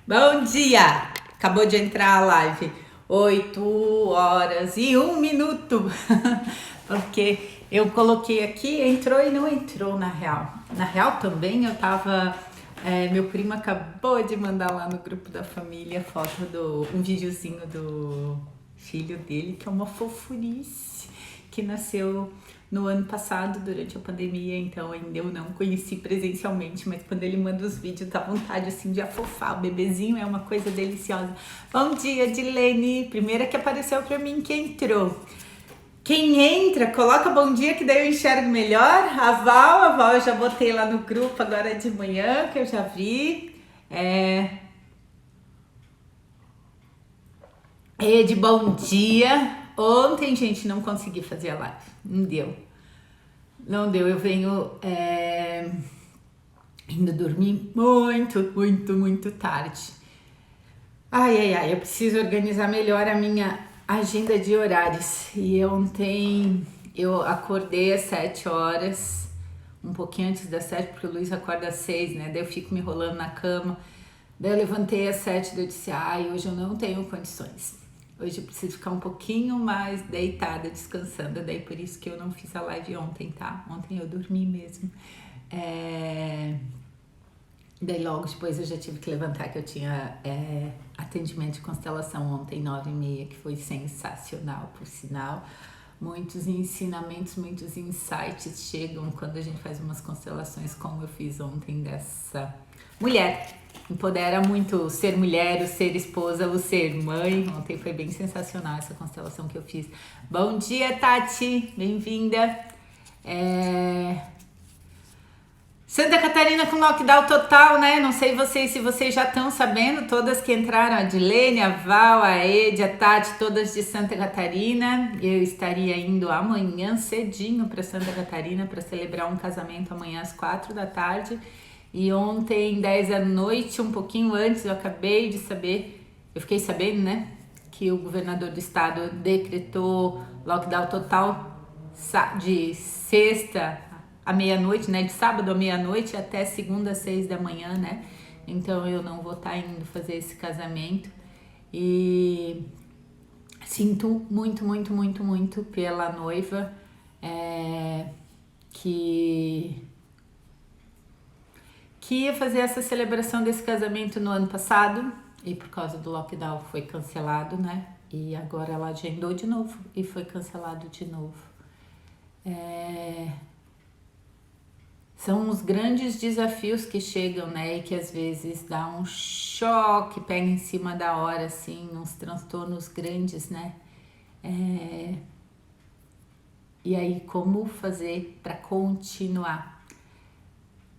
Bom dia! Acabou de entrar a live. 8 horas e 1 minuto. Porque eu coloquei aqui, entrou e não entrou na real. Na real também eu tava. Meu primo acabou de mandar lá no grupo da família um videozinho do filho dele, que é uma fofurice, que nasceu no ano passado, durante a pandemia, então ainda eu não conheci presencialmente, mas quando ele manda os vídeos, dá vontade assim de afofar. O bebezinho é uma coisa deliciosa. Bom dia, Dilene! Primeira que apareceu pra mim que entrou. Quem entra, coloca bom dia, que daí eu enxergo melhor. A Val eu já botei lá no grupo agora de manhã, que eu já vi. De bom dia. Ontem, gente, não consegui fazer a live. Não deu. Não deu. Eu venho indo dormir muito tarde. Ai, eu preciso organizar melhor a minha agenda de horários. E ontem eu acordei às 7 horas, um pouquinho antes das 7, porque o Luiz acorda às 6, né? Daí eu fico me enrolando na cama. Daí eu levantei às 7, daí eu disse, hoje eu não tenho condições. Hoje eu preciso ficar um pouquinho mais deitada, descansando. Daí por isso que eu não fiz a live ontem, tá? Ontem eu dormi mesmo. Daí logo depois eu já tive que levantar, que eu tinha atendimento de constelação ontem, 9h30, que foi sensacional, por sinal. Muitos ensinamentos, muitos insights chegam quando a gente faz umas constelações, como eu fiz ontem dessa mulher. Empodera muito o ser mulher, o ser esposa, o ser mãe. Ontem foi bem sensacional essa constelação que eu fiz. Bom dia, Tati! Bem-vinda! Santa Catarina com lockdown total, né? Não sei se vocês já estão sabendo, todas que entraram, a Dilene, a Val, a Ed, a Tati, todas de Santa Catarina. Eu estaria indo amanhã cedinho para Santa Catarina para celebrar um casamento amanhã às 4 da tarde. E ontem, 10 da noite, um pouquinho antes, eu acabei de saber, eu fiquei sabendo, né? Que o governador do estado decretou lockdown total de sexta à meia-noite, né? De sábado à meia-noite até segunda às 6 da manhã, né? Então eu não vou estar indo fazer esse casamento. E sinto muito pela noiva que ia fazer essa celebração desse casamento no ano passado e por causa do lockdown foi cancelado, né? E agora ela agendou de novo e foi cancelado de novo. São os grandes desafios que chegam, né? E que às vezes dá um choque, pega em cima da hora, assim, uns transtornos grandes, né? E aí, como fazer para continuar?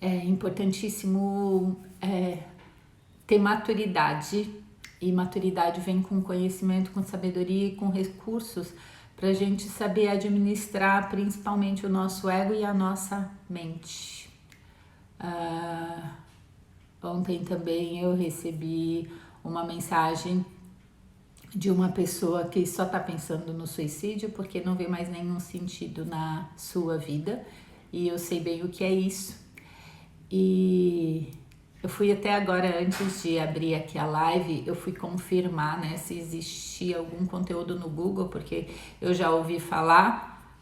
É importantíssimo ter maturidade, e maturidade vem com conhecimento, com sabedoria e com recursos para a gente saber administrar principalmente o nosso ego e a nossa mente. Ontem também eu recebi uma mensagem de uma pessoa que só está pensando no suicídio porque não vê mais nenhum sentido na sua vida, e eu sei bem o que é isso. E eu fui até agora, antes de abrir aqui a live, eu fui confirmar, né, se existia algum conteúdo no Google, porque eu já ouvi falar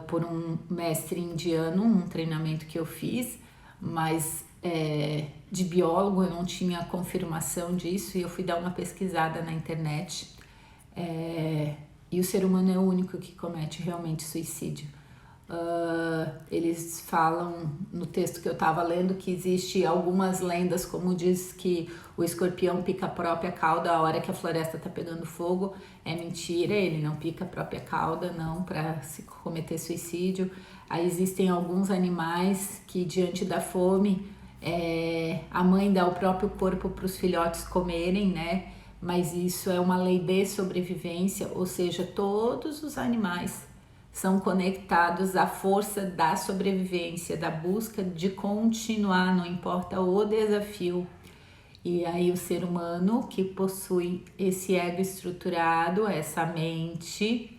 por um mestre indiano, um treinamento que eu fiz, mas de biólogo eu não tinha confirmação disso, e eu fui dar uma pesquisada na internet. E o ser humano é o único que comete realmente suicídio. Eles falam no texto que eu estava lendo que existe algumas lendas, como diz que o escorpião pica a própria cauda a hora que a floresta está pegando fogo. É mentira, ele não pica a própria cauda, não, para se cometer suicídio. Aí existem alguns animais que, diante da fome, a mãe dá o próprio corpo para os filhotes comerem, né? Mas isso é uma lei de sobrevivência, ou seja, todos os animais são conectados à força da sobrevivência, da busca de continuar, não importa o desafio. E aí o ser humano que possui esse ego estruturado, essa mente,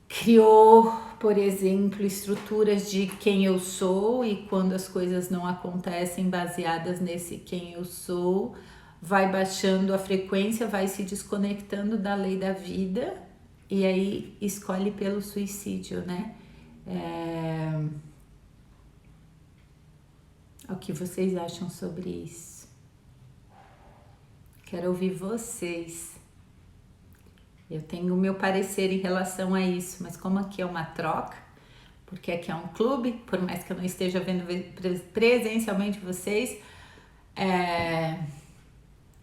criou, por exemplo, estruturas de quem eu sou, e quando as coisas não acontecem baseadas nesse quem eu sou, vai baixando a frequência, vai se desconectando da lei da vida e aí escolhe pelo suicídio, né? O que vocês acham sobre isso? Quero ouvir vocês. Eu tenho o meu parecer em relação a isso, mas como aqui é uma troca, porque aqui é um clube, por mais que eu não esteja vendo presencialmente vocês,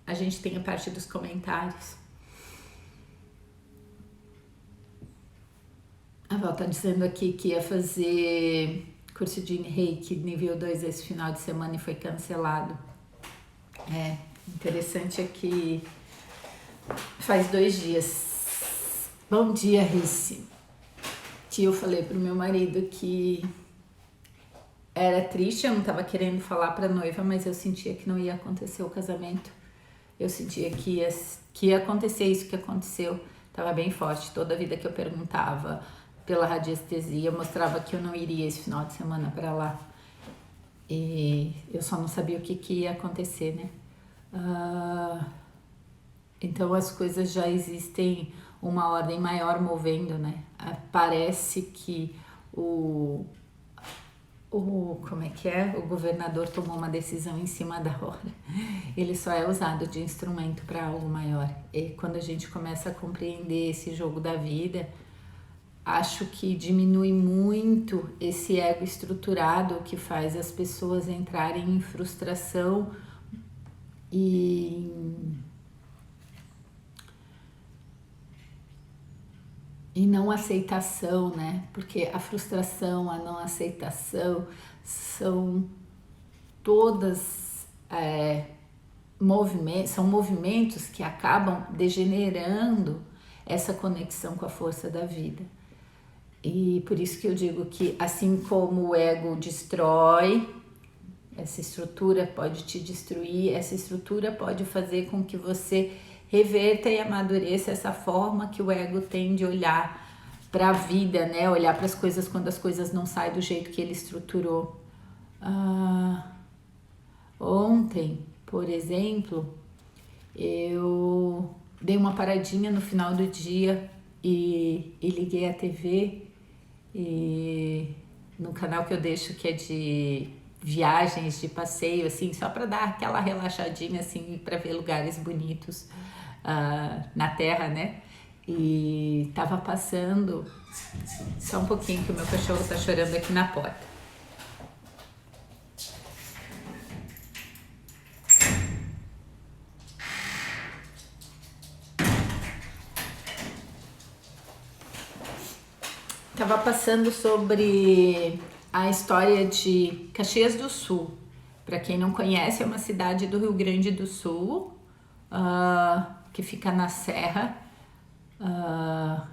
a gente tem a parte dos comentários. A Val tá dizendo aqui que ia fazer curso de Reiki nível 2 esse final de semana e foi cancelado. Interessante é que faz 2 dias. Bom dia, Rice. Que eu falei pro meu marido que era triste, eu não tava querendo falar pra noiva, mas eu sentia que não ia acontecer o casamento. Eu sentia que ia acontecer isso que aconteceu. Tava bem forte. Toda a vida que eu perguntava pela radiestesia, eu mostrava que eu não iria esse final de semana pra lá. E eu só não sabia o que ia acontecer, né? Então as coisas já existem uma ordem maior movendo, né? Parece que como é que é? O governador tomou uma decisão em cima da hora. Ele só é usado de instrumento para algo maior. E quando a gente começa a compreender esse jogo da vida, acho que diminui muito esse ego estruturado que faz as pessoas entrarem em frustração e não aceitação, né? Porque a frustração, a não aceitação são todas são movimentos que acabam degenerando essa conexão com a força da vida. E por isso que eu digo que assim como o ego destrói, essa estrutura pode te destruir, essa estrutura pode fazer com que você reverta e amadureça essa forma que o ego tem de olhar para a vida, né? Olhar para as coisas quando as coisas não saem do jeito que ele estruturou. Ontem, por exemplo, eu dei uma paradinha no final do dia e liguei a TV e no canal que eu deixo, que é de viagens, de passeio, assim, só para dar aquela relaxadinha, assim, para ver lugares bonitos na Terra, né? E tava passando, só um pouquinho que o meu cachorro tá chorando aqui na porta. Tava passando sobre a história de Caxias do Sul. Para quem não conhece, é uma cidade do Rio Grande do Sul, que fica na Serra.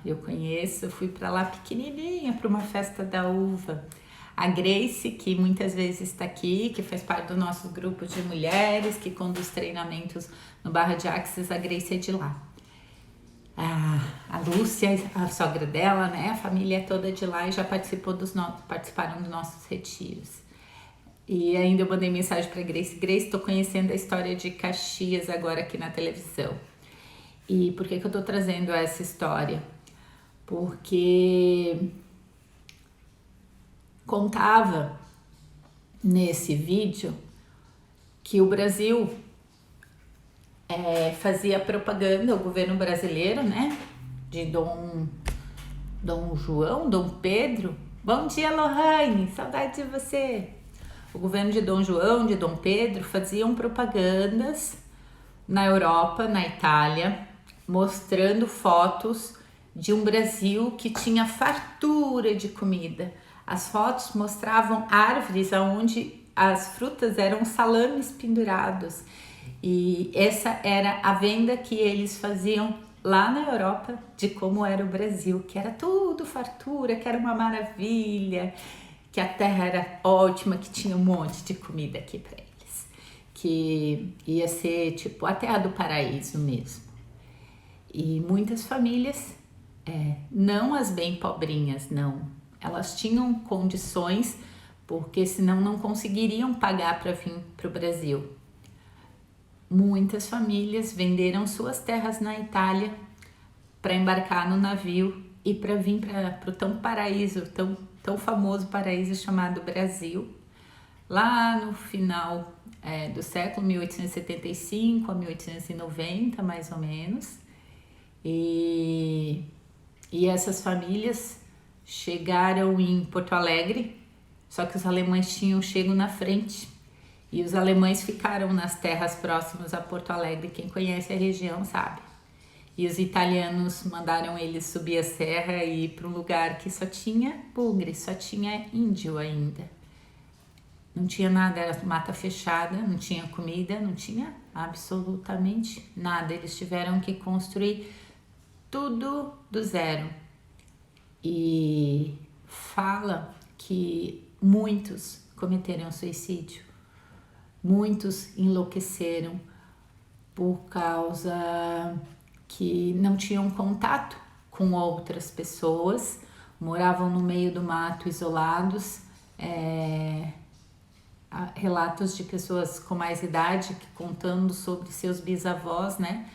Eu conheço, eu fui para lá pequenininha para uma festa da uva. A Grace, que muitas vezes está aqui, que faz parte do nosso grupo de mulheres, que conduz treinamentos no Barra de Axis, a Grace é de lá. A Lúcia, a sogra dela, né? A família é toda de lá e já participaram dos nossos retiros. E ainda eu mandei mensagem para Grace. Grace, estou conhecendo a história de Caxias agora aqui na televisão. E por que eu tô trazendo essa história? Porque contava nesse vídeo que o Brasil fazia propaganda, o governo brasileiro, né? De Dom João, Dom Pedro. Bom dia, Lohane, saudade de você. O governo de Dom João, de Dom Pedro, faziam propagandas na Europa, na Itália, mostrando fotos de um Brasil que tinha fartura de comida. As fotos mostravam árvores onde as frutas eram salames pendurados. E essa era a venda que eles faziam lá na Europa de como era o Brasil, que era tudo fartura, que era uma maravilha, que a terra era ótima, que tinha um monte de comida aqui para eles, que ia ser tipo a terra do paraíso mesmo. E muitas famílias Não as bem pobrinhas, não. Elas tinham condições, porque senão não conseguiriam pagar para vir para o Brasil. Muitas famílias venderam suas terras na Itália para embarcar no navio e para vir para o tão famoso paraíso chamado Brasil, lá no final do século 1875 a 1890, mais ou menos. E essas famílias chegaram em Porto Alegre, só que os alemães tinham chego na frente. E os alemães ficaram nas terras próximas a Porto Alegre, quem conhece a região sabe. E os italianos mandaram eles subir a serra e ir para um lugar que só tinha bugre, só tinha índio ainda. Não tinha nada, era mata fechada, não tinha comida, não tinha absolutamente nada. Eles tiveram que construir tudo do zero. E fala que muitos cometeram suicídio. Muitos enlouqueceram por causa que não tinham contato com outras pessoas, moravam no meio do mato isolados. Há relatos de pessoas com mais idade contando sobre seus bisavós, né?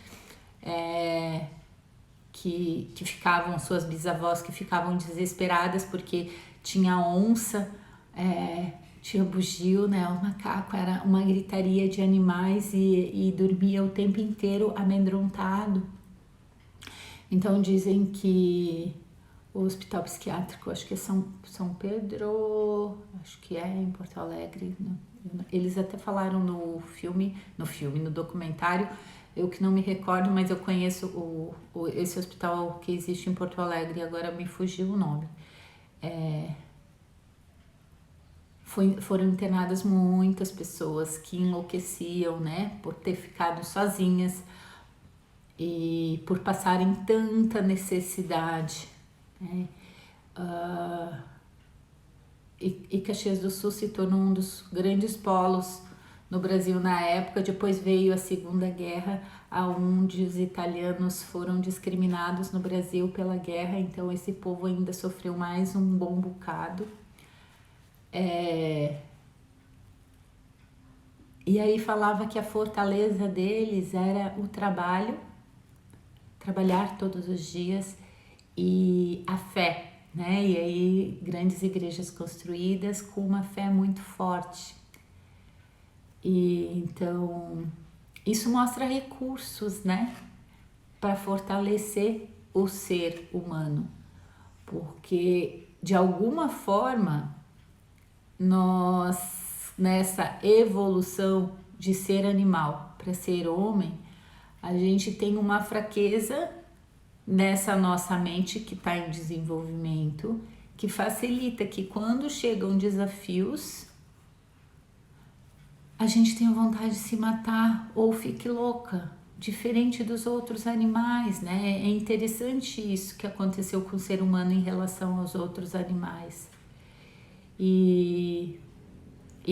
Que ficavam, suas bisavós que ficavam desesperadas porque tinha onça, tinha bugio, né? O macaco, era uma gritaria de animais e dormia o tempo inteiro amedrontado. Então dizem que o hospital psiquiátrico, acho que é São Pedro, acho que é em Porto Alegre, né? Eles até falaram no documentário, eu que não me recordo, mas eu conheço esse hospital que existe em Porto Alegre, agora me fugiu o nome. Foram internadas muitas pessoas que enlouqueciam, né, por ter ficado sozinhas e por passarem tanta necessidade, né? E Caxias do Sul se tornou um dos grandes polos no Brasil na época. Depois veio a Segunda Guerra, onde os italianos foram discriminados no Brasil pela guerra, então esse povo ainda sofreu mais um bom bocado. E aí falava que a fortaleza deles era o trabalho, trabalhar todos os dias, e a fé, né? E aí grandes igrejas construídas com uma fé muito forte. E então isso mostra recursos, né, para fortalecer o ser humano, porque de alguma forma nós, nessa evolução de ser animal para ser homem, a gente tem uma fraqueza nessa nossa mente que está em desenvolvimento, que facilita que quando chegam desafios, a gente tem vontade de se matar ou fique louca, diferente dos outros animais, né? É interessante isso que aconteceu com o ser humano em relação aos outros animais. E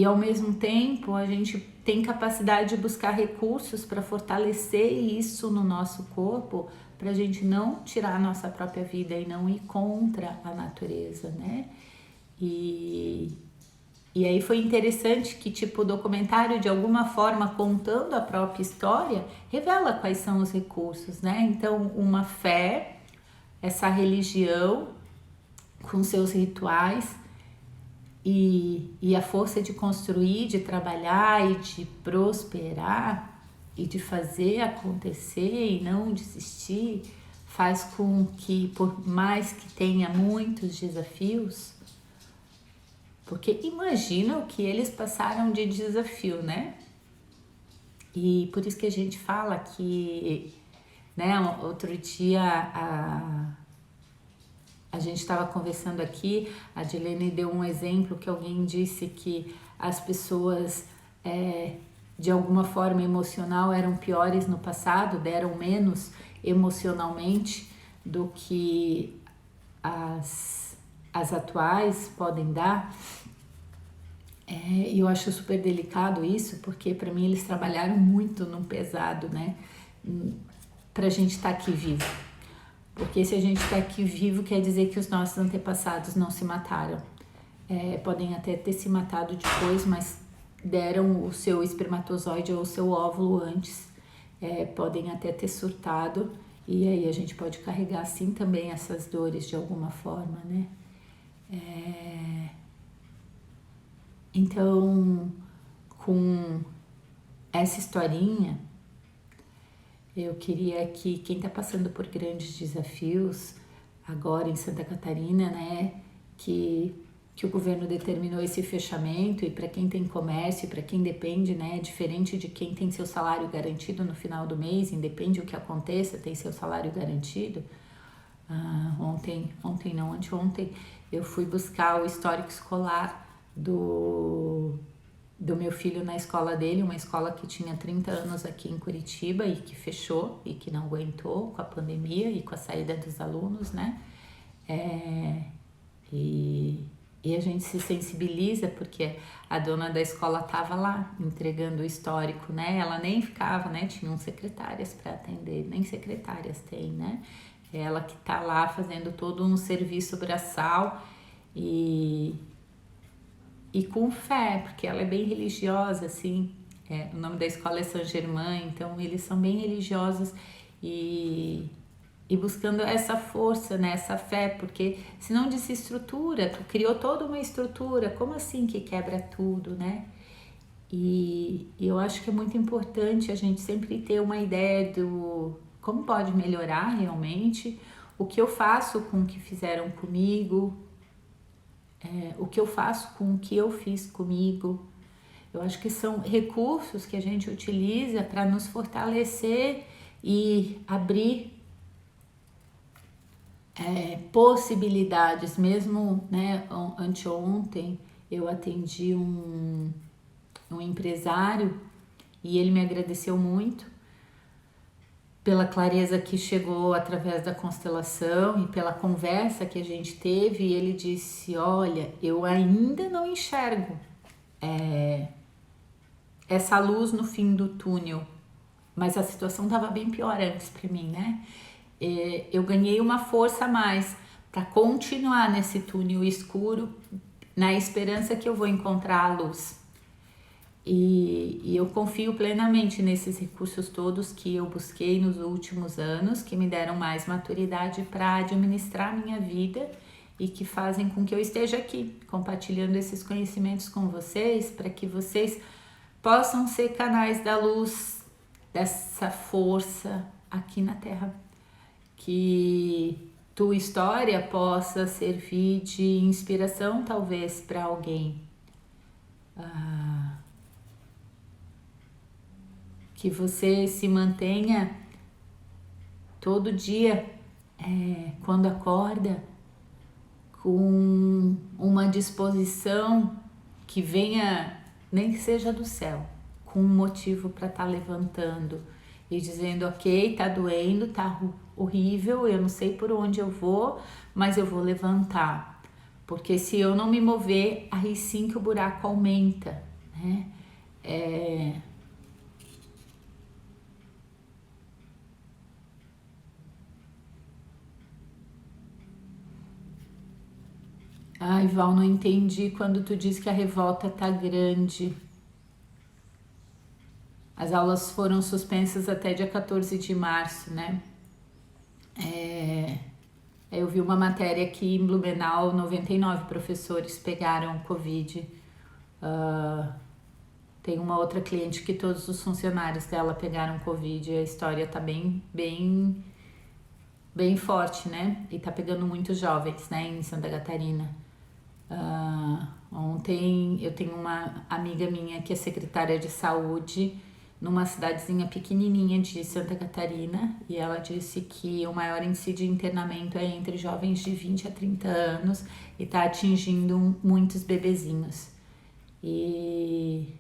ao mesmo tempo a gente tem capacidade de buscar recursos para fortalecer isso no nosso corpo, para a gente não tirar a nossa própria vida e não ir contra a natureza, né? E aí foi interessante que o documentário, de alguma forma, contando a própria história, revela quais são os recursos, né? Então, uma fé, essa religião com seus rituais, e a força de construir, de trabalhar e de prosperar e de fazer acontecer e não desistir, faz com que, por mais que tenha muitos desafios, porque imagina o que eles passaram de desafio, né? E por isso que a gente fala que, né, outro dia a gente estava conversando aqui, a Dilene deu um exemplo que alguém disse que as pessoas de alguma forma emocional eram piores no passado, deram menos emocionalmente do que as atuais podem dar. E eu acho super delicado isso, porque para mim eles trabalharam muito no pesado, né? Pra gente estar aqui vivo. Porque se a gente está aqui vivo, quer dizer que os nossos antepassados não se mataram. Podem até ter se matado depois, mas deram o seu espermatozoide ou o seu óvulo antes. Podem até ter surtado, e aí a gente pode carregar assim também essas dores de alguma forma, né? Então, com essa historinha, eu queria que quem está passando por grandes desafios agora em Santa Catarina, né, que o governo determinou esse fechamento, e para quem tem comércio, para quem depende, né, diferente de quem tem seu salário garantido no final do mês, independe o que aconteça, tem seu salário garantido. Anteontem, eu fui buscar o histórico escolar do meu filho na escola dele, uma escola que tinha 30 anos aqui em Curitiba e que fechou e que não aguentou com a pandemia e com a saída dos alunos, né? E a gente se sensibiliza porque a dona da escola estava lá entregando o histórico, né? Ela nem ficava, né? Tinham secretárias para atender, nem secretárias tem, né? Ela que tá lá fazendo todo um serviço braçal e com fé, porque ela é bem religiosa, assim. O nome da escola é Saint-Germain, então eles são bem religiosos e buscando essa força, né, essa fé, porque senão desestrutura, tu criou toda uma estrutura, como assim que quebra tudo, né? E eu acho que é muito importante a gente sempre ter uma ideia do como pode melhorar realmente, o que eu faço com o que fizeram comigo, o que eu faço com o que eu fiz comigo. Eu acho que são recursos que a gente utiliza para nos fortalecer e abrir possibilidades. Mesmo, né, anteontem eu atendi um empresário e ele me agradeceu muito pela clareza que chegou através da constelação e pela conversa que a gente teve. E ele disse: olha, eu ainda não enxergo essa luz no fim do túnel, mas a situação estava bem pior antes para mim, né? Eu ganhei uma força a mais para continuar nesse túnel escuro, na esperança que eu vou encontrar a luz. E eu confio plenamente nesses recursos todos que eu busquei nos últimos anos, que me deram mais maturidade para administrar a minha vida e que fazem com que eu esteja aqui compartilhando esses conhecimentos com vocês, para que vocês possam ser canais da luz, dessa força aqui na Terra. Que tua história possa servir de inspiração, talvez, para alguém. Que você se mantenha todo dia, quando acorda, com uma disposição que venha, nem que seja do céu, com um motivo para estar levantando e dizendo: ok, tá doendo, tá horrível, eu não sei por onde eu vou, mas eu vou levantar. Porque se eu não me mover, aí sim que o buraco aumenta, né? Ai, Val, não entendi quando tu diz que a revolta tá grande. As aulas foram suspensas até dia 14 de março, né? Eu vi uma matéria que em Blumenau 99 professores pegaram Covid. Tem uma outra cliente que todos os funcionários dela pegaram Covid. A história tá bem forte, né? E tá pegando muitos jovens, né, em Santa Catarina. Ontem eu tenho uma amiga minha que é secretária de saúde numa cidadezinha pequenininha de Santa Catarina, e ela disse que o maior índice de internamento é entre jovens de 20 a 30 anos e tá atingindo muitos bebezinhos. E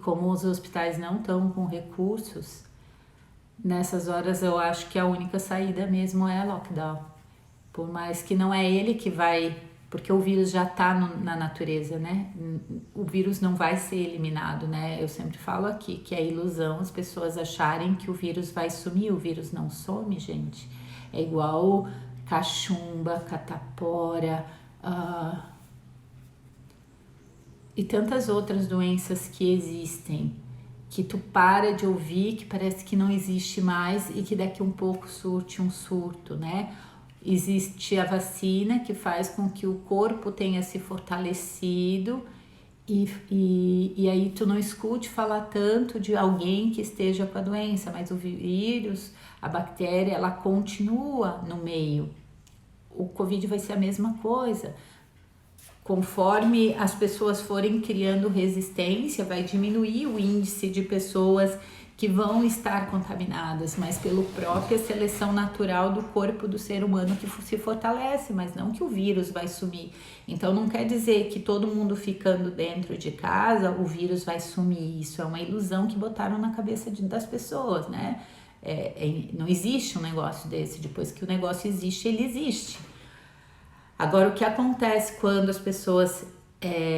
como os hospitais não estão com recursos, nessas horas eu acho que a única saída mesmo é lockdown. Por mais que não é ele que vai, porque o vírus já está na natureza, né? O vírus não vai ser eliminado, né? Eu sempre falo aqui que é ilusão as pessoas acharem que o vírus vai sumir. O vírus não some, gente. É igual cachumba, catapora, e tantas outras doenças que existem, que tu para de ouvir, que parece que não existe mais e que daqui um pouco surte um surto, né? Existe a vacina que faz com que o corpo tenha se fortalecido e aí tu não escute falar tanto de alguém que esteja com a doença, mas o vírus, a bactéria, ela continua no meio. O Covid vai ser a mesma coisa. Conforme as pessoas forem criando resistência, vai diminuir o índice de pessoas que vão estar contaminadas, mas pela própria seleção natural do corpo do ser humano que se fortalece, mas não que o vírus vai sumir. Então não quer dizer que todo mundo ficando dentro de casa, o vírus vai sumir. Isso é uma ilusão que botaram na cabeça das pessoas, né? Não existe um negócio desse. Depois que o negócio existe, ele existe. Agora, o que acontece quando as pessoas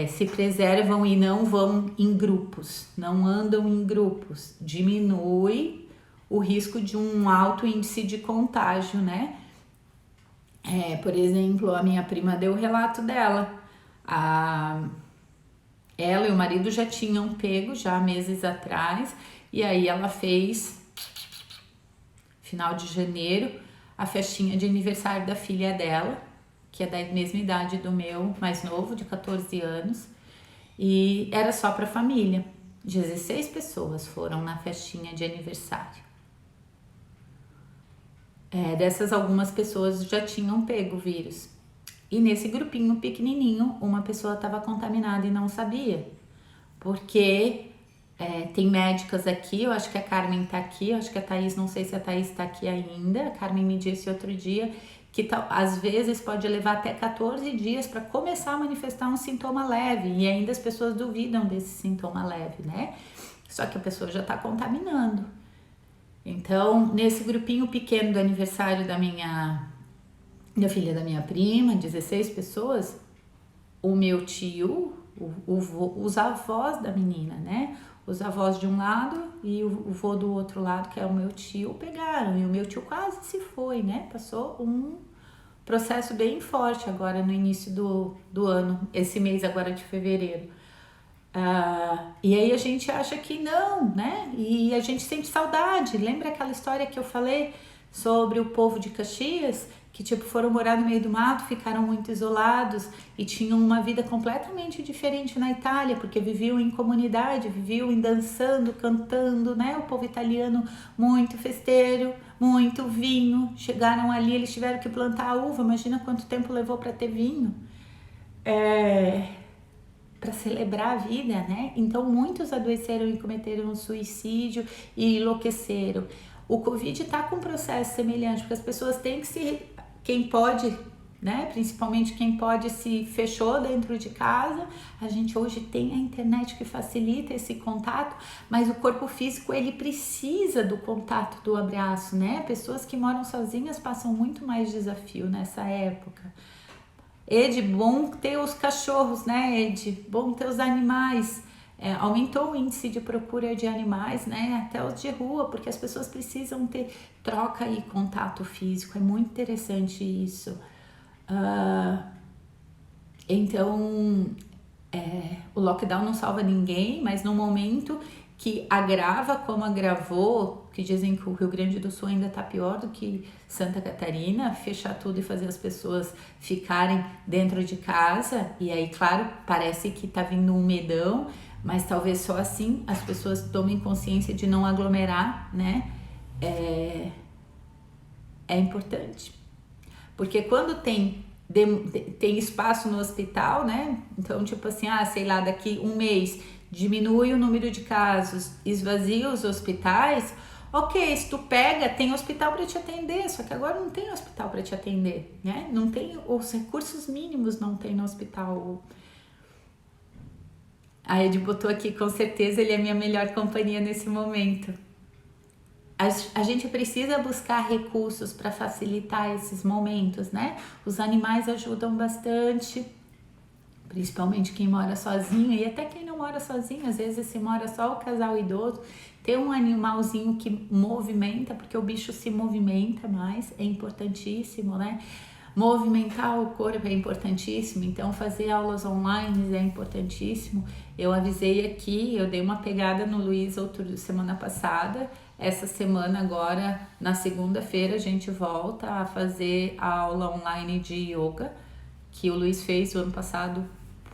se preservam e não vão em grupos, não andam em grupos? Diminui o risco de um alto índice de contágio, né? Por exemplo, a minha prima deu o relato dela. Ela e o marido já tinham pego já meses atrás, e aí ela fez, final de janeiro, a festinha de aniversário da filha dela, que é da mesma idade do meu mais novo, de 14 anos, e era só para família. 16 pessoas foram na festinha de aniversário. Dessas, algumas pessoas já tinham pego o vírus. E nesse grupinho pequenininho, uma pessoa estava contaminada e não sabia. Porque tem médicas aqui, eu acho que a Carmen tá aqui, eu acho que a Thaís, não sei se a Thaís tá aqui ainda. A Carmen me disse outro dia que às vezes pode levar até 14 dias para começar a manifestar um sintoma leve, e ainda as pessoas duvidam desse sintoma leve, né? Só que a pessoa já está contaminando. Então, nesse grupinho pequeno do aniversário da filha da minha prima, 16 pessoas, o meu tio, os avós da menina, né? Os avós de um lado e o vô do outro lado, que é o meu tio, pegaram. E o meu tio quase se foi, né? Passou um processo bem forte agora no início do ano, esse mês agora de fevereiro. E aí a gente acha que não, né? E a gente sente saudade. Lembra aquela história que eu falei sobre o povo de Caxias? Que tipo foram morar no meio do mato, ficaram muito isolados e tinham uma vida completamente diferente na Itália, porque viviam em comunidade, viviam dançando, cantando, né? O povo italiano muito festeiro, muito vinho. Chegaram ali, eles tiveram que plantar a uva. Imagina quanto tempo levou para ter vinho, para celebrar a vida, né? Então muitos adoeceram e cometeram um suicídio e enlouqueceram. O Covid está com um processo semelhante, porque as pessoas têm que quem pode, né? Principalmente quem pode se fechou dentro de casa. A gente hoje tem a internet que facilita esse contato, mas o corpo físico ele precisa do contato, do abraço, né? Pessoas que moram sozinhas passam muito mais desafio nessa época. Ed, bom ter os cachorros, né, Ed? Bom ter os animais. Aumentou o índice de procura de animais, né, até os de rua, porque as pessoas precisam ter troca e contato físico. É muito interessante isso. Então, o lockdown não salva ninguém, mas no momento que agrava como agravou, que dizem que o Rio Grande do Sul ainda está pior do que Santa Catarina, fechar tudo e fazer as pessoas ficarem dentro de casa, e aí, claro, parece que está vindo um medão, mas talvez só assim as pessoas tomem consciência de não aglomerar, né? É importante, porque quando tem espaço no hospital, né? Então, tipo assim, sei lá, daqui um mês diminui o número de casos, esvazia os hospitais, ok, se tu pega, tem hospital para te atender, só que agora não tem hospital para te atender, né? Não tem, os recursos mínimos não tem no hospital. A Ed botou aqui, com certeza ele é minha melhor companhia nesse momento. A gente precisa buscar recursos para facilitar esses momentos, né? Os animais ajudam bastante, principalmente quem mora sozinho e até quem não mora sozinho, às vezes se mora só o casal idoso, ter um animalzinho que movimenta, porque o bicho se movimenta mais, é importantíssimo, né? Movimentar o corpo é importantíssimo, então fazer aulas online é importantíssimo. Eu avisei aqui, eu dei uma pegada no Luiz semana passada, essa semana agora, na segunda-feira, a gente volta a fazer a aula online de yoga, que o Luiz fez o ano passado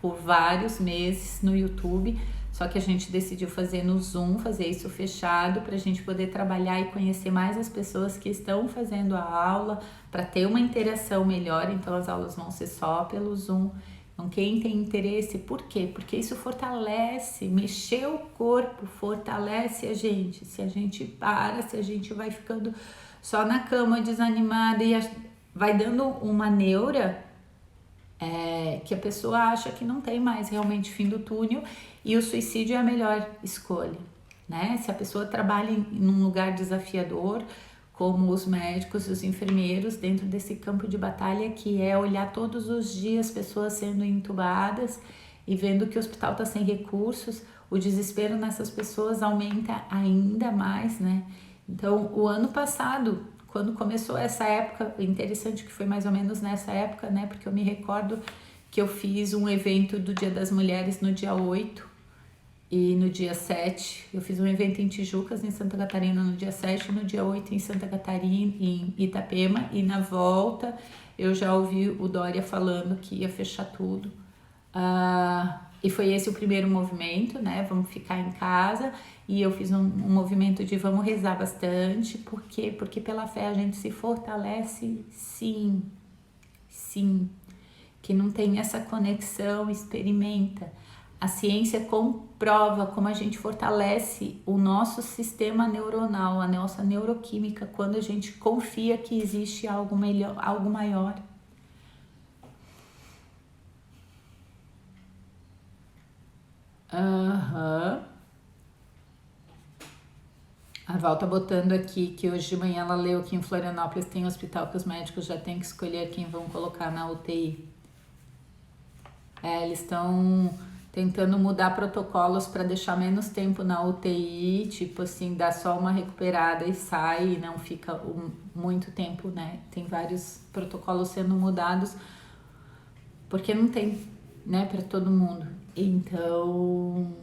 por vários meses no YouTube, só que a gente decidiu fazer no Zoom, fazer isso fechado, para a gente poder trabalhar e conhecer mais as pessoas que estão fazendo a aula, para ter uma interação melhor. Então as aulas vão ser só pelo Zoom. Então quem tem interesse, por quê? Porque isso fortalece, mexer o corpo fortalece a gente. Se a gente para, se a gente vai ficando só na cama desanimada e vai dando uma neura, que a pessoa acha que não tem mais realmente fim do túnel, e o suicídio é a melhor escolha, né? Se a pessoa trabalha em um lugar desafiador, como os médicos e os enfermeiros, dentro desse campo de batalha que é olhar todos os dias pessoas sendo entubadas e vendo que o hospital está sem recursos, o desespero nessas pessoas aumenta ainda mais, né? Então, o ano passado, quando começou essa época, interessante que foi mais ou menos nessa época, né? Porque eu me recordo que eu fiz um evento do Dia das Mulheres no dia 8 e no dia 7. Eu fiz um evento em Tijucas, em Santa Catarina, no dia 7, no dia 8 em Santa Catarina, em Itapema, e na volta eu já ouvi o Dória falando que ia fechar tudo. E foi esse o primeiro movimento, né? Vamos ficar em casa. E eu fiz um movimento de vamos rezar bastante. Por quê? Porque pela fé a gente se fortalece, sim. Sim. Que não tem essa conexão, experimenta. A ciência comprova como a gente fortalece o nosso sistema neuronal, a nossa neuroquímica, quando a gente confia que existe algo melhor, algo maior. A Val tá botando aqui que hoje de manhã ela leu que em Florianópolis tem um hospital que os médicos já têm que escolher quem vão colocar na UTI. Eles estão tentando mudar protocolos para deixar menos tempo na UTI, tipo assim, dá só uma recuperada e sai, e não fica muito tempo, né? Tem vários protocolos sendo mudados, porque não tem, né, para todo mundo. Então,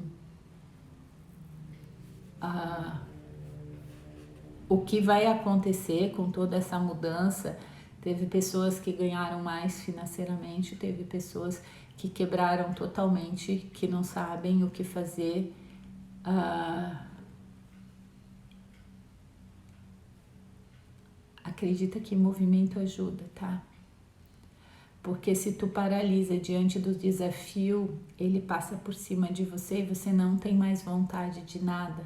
o que vai acontecer com toda essa mudança? Teve pessoas que ganharam mais financeiramente, teve pessoas que quebraram totalmente, que não sabem o que fazer. Acredita que movimento ajuda, tá? Porque se tu paralisa diante do desafio, ele passa por cima de você e você não tem mais vontade de nada.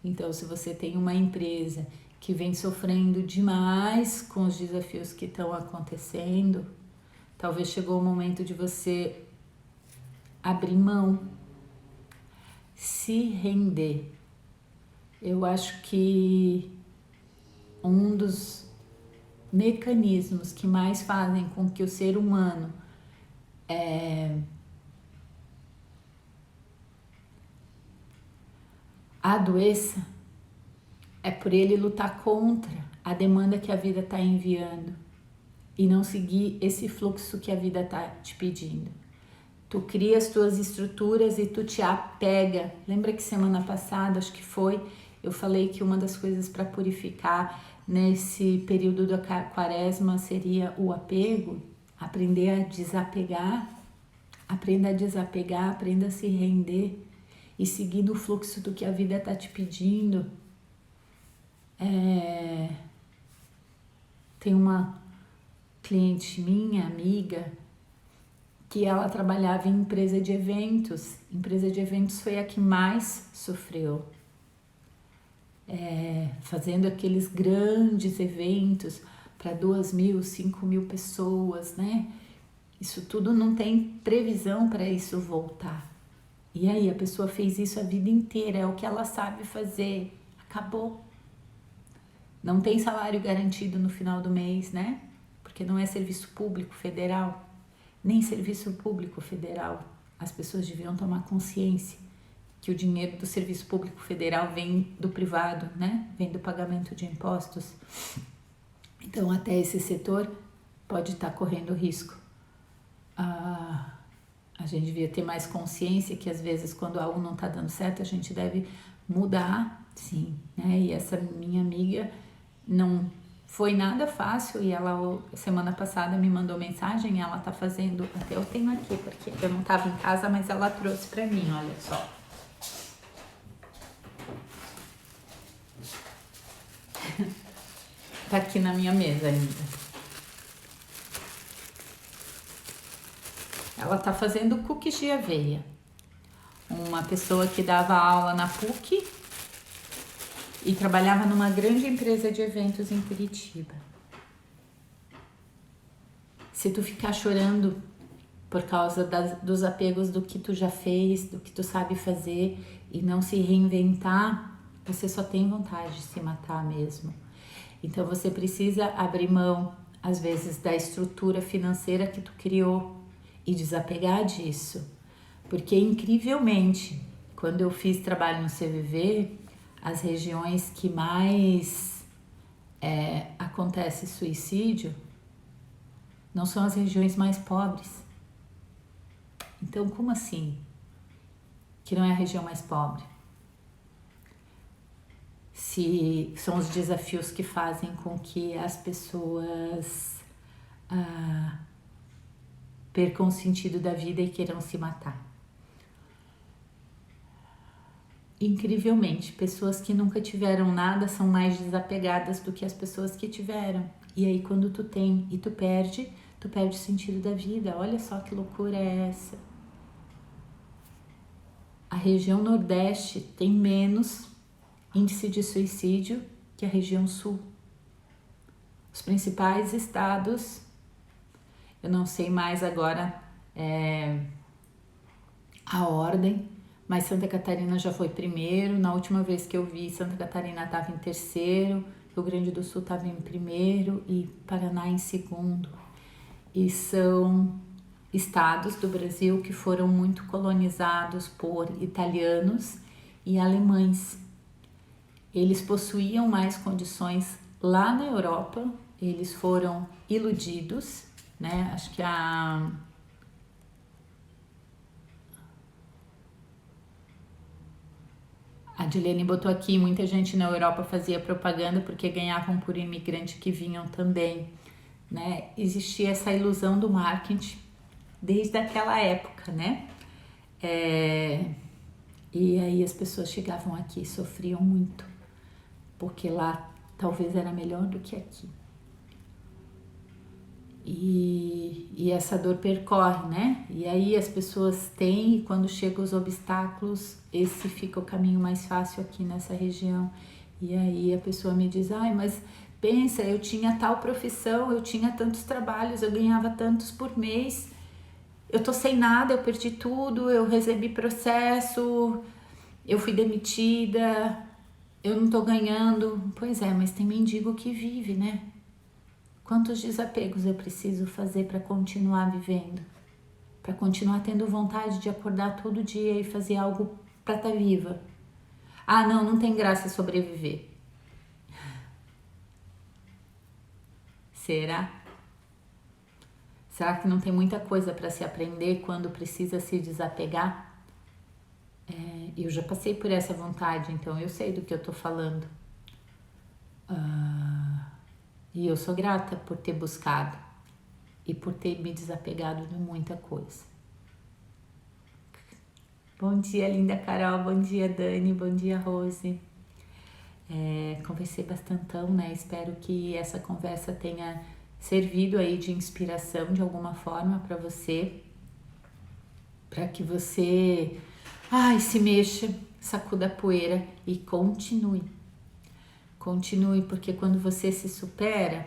Então, se você tem uma empresa que vem sofrendo demais com os desafios que estão acontecendo, talvez chegou o momento de você abrir mão, se render. Eu acho que um dos mecanismos que mais fazem com que o ser humano adoeça é por ele lutar contra a demanda que a vida está enviando e não seguir esse fluxo que a vida está te pedindo. Tu cria as tuas estruturas e tu te apega. Lembra que semana passada, acho que foi, eu falei que uma das coisas para purificar nesse período da quaresma seria o apego, aprender a desapegar. Aprenda a desapegar, aprenda a se render e seguir no fluxo do que a vida está te pedindo. Tem uma cliente minha, amiga, que ela trabalhava em empresa de eventos. Empresa de eventos foi a que mais sofreu. Fazendo aqueles grandes eventos para 2.000, 5.000 pessoas, né? Isso tudo não tem previsão para isso voltar. E aí a pessoa fez isso a vida inteira, é o que ela sabe fazer, acabou. Não tem salário garantido no final do mês, né? Porque não é serviço público federal. nem serviço público federal. As pessoas deviam tomar consciência que o dinheiro do serviço público federal vem do privado, né? Vem do pagamento de impostos. Então, até esse setor pode estar correndo risco. A gente devia ter mais consciência que, às vezes, quando algo não está dando certo, a gente deve mudar, sim, né? E essa minha amiga não foi nada fácil e ela, semana passada, me mandou mensagem e ela tá fazendo, até eu tenho aqui, porque eu não tava em casa, mas ela trouxe pra mim, olha só. Tá aqui na minha mesa ainda. Ela tá fazendo cookies de aveia. Uma pessoa que dava aula na PUC e trabalhava numa grande empresa de eventos em Curitiba. Se tu ficar chorando por causa dos apegos do que tu já fez, do que tu sabe fazer e não se reinventar, você só tem vontade de se matar mesmo. Então você precisa abrir mão, às vezes, da estrutura financeira que tu criou e desapegar disso. Porque, incrivelmente, quando eu fiz trabalho no CVV, as regiões que mais acontece suicídio não são as regiões mais pobres. Então, como assim que não é a região mais pobre? Se são os desafios que fazem com que as pessoas percam o sentido da vida e queiram se matar. Incrivelmente, pessoas que nunca tiveram nada são mais desapegadas do que as pessoas que tiveram. E aí, quando tu tem e tu perde o sentido da vida. Olha só que loucura é essa. A região Nordeste tem menos índice de suicídio que a região Sul. Os principais estados, eu não sei mais agora a ordem, mas Santa Catarina já foi primeiro. Na última vez que eu vi, Santa Catarina estava em terceiro, Rio Grande do Sul estava em primeiro e Paraná em segundo. E são estados do Brasil que foram muito colonizados por italianos e alemães. Eles possuíam mais condições lá na Europa, eles foram iludidos, né? Acho que a Dilene botou aqui, muita gente na Europa fazia propaganda porque ganhavam por imigrante que vinham também, né? Existia essa ilusão do marketing desde aquela época, né? E aí as pessoas chegavam aqui e sofriam muito, porque lá talvez era melhor do que aqui. E essa dor percorre, né? E aí as pessoas têm, e quando chegam os obstáculos, esse fica o caminho mais fácil aqui nessa região. E aí a pessoa me diz, mas pensa, eu tinha tal profissão, eu tinha tantos trabalhos, eu ganhava tantos por mês, eu tô sem nada, eu perdi tudo, eu recebi processo, eu fui demitida, eu não tô ganhando. Pois é, mas tem mendigo que vive, né? Quantos desapegos eu preciso fazer para continuar vivendo? Para continuar tendo vontade de acordar todo dia e fazer algo para estar viva? Não tem graça sobreviver. Será? Será que não tem muita coisa para se aprender quando precisa se desapegar? Eu já passei por essa vontade, então eu sei do que eu tô falando. E eu sou grata por ter buscado e por ter me desapegado de muita coisa. Bom dia, linda Carol, bom dia, Dani, bom dia, Rose. Conversei bastantão, né? Espero que essa conversa tenha servido aí de inspiração de alguma forma para você, para que você se mexa, sacuda a poeira e continue. Continue, porque quando você se supera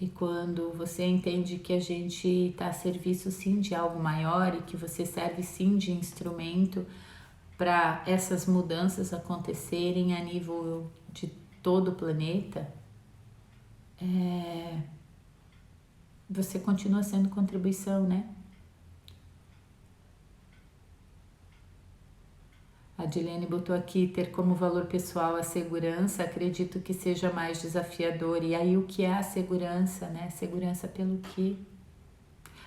e quando você entende que a gente está a serviço sim de algo maior e que você serve sim de instrumento para essas mudanças acontecerem a nível de todo o planeta, você continua sendo contribuição, né? Dilene botou aqui, ter como valor pessoal a segurança, acredito que seja mais desafiador. E aí o que é a segurança, né? Segurança pelo quê?